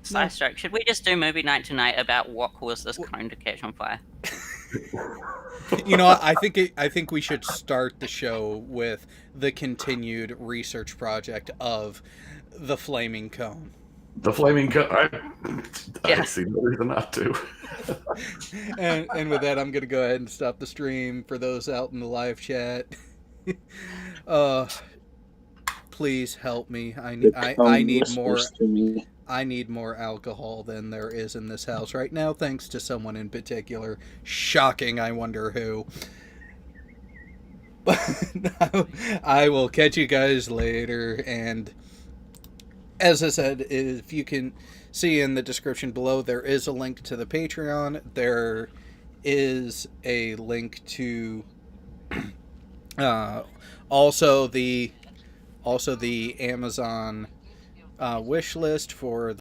Sly Strike, should we just do movie night tonight about what caused this cone to catch on fire? You know, I think we should start the show with the continued research project of the flaming cone. The flaming cone. I see no reason not to. and with that, I'm gonna go ahead and stop the stream for those out in the live chat. Please help me. I need more. I need more alcohol than there is in this house right now, thanks to someone in particular. Shocking, I wonder who. But I will catch you guys later, and as I said, if you can see in the description below, there is a link to the Patreon. There is a link to also the Amazon wish list for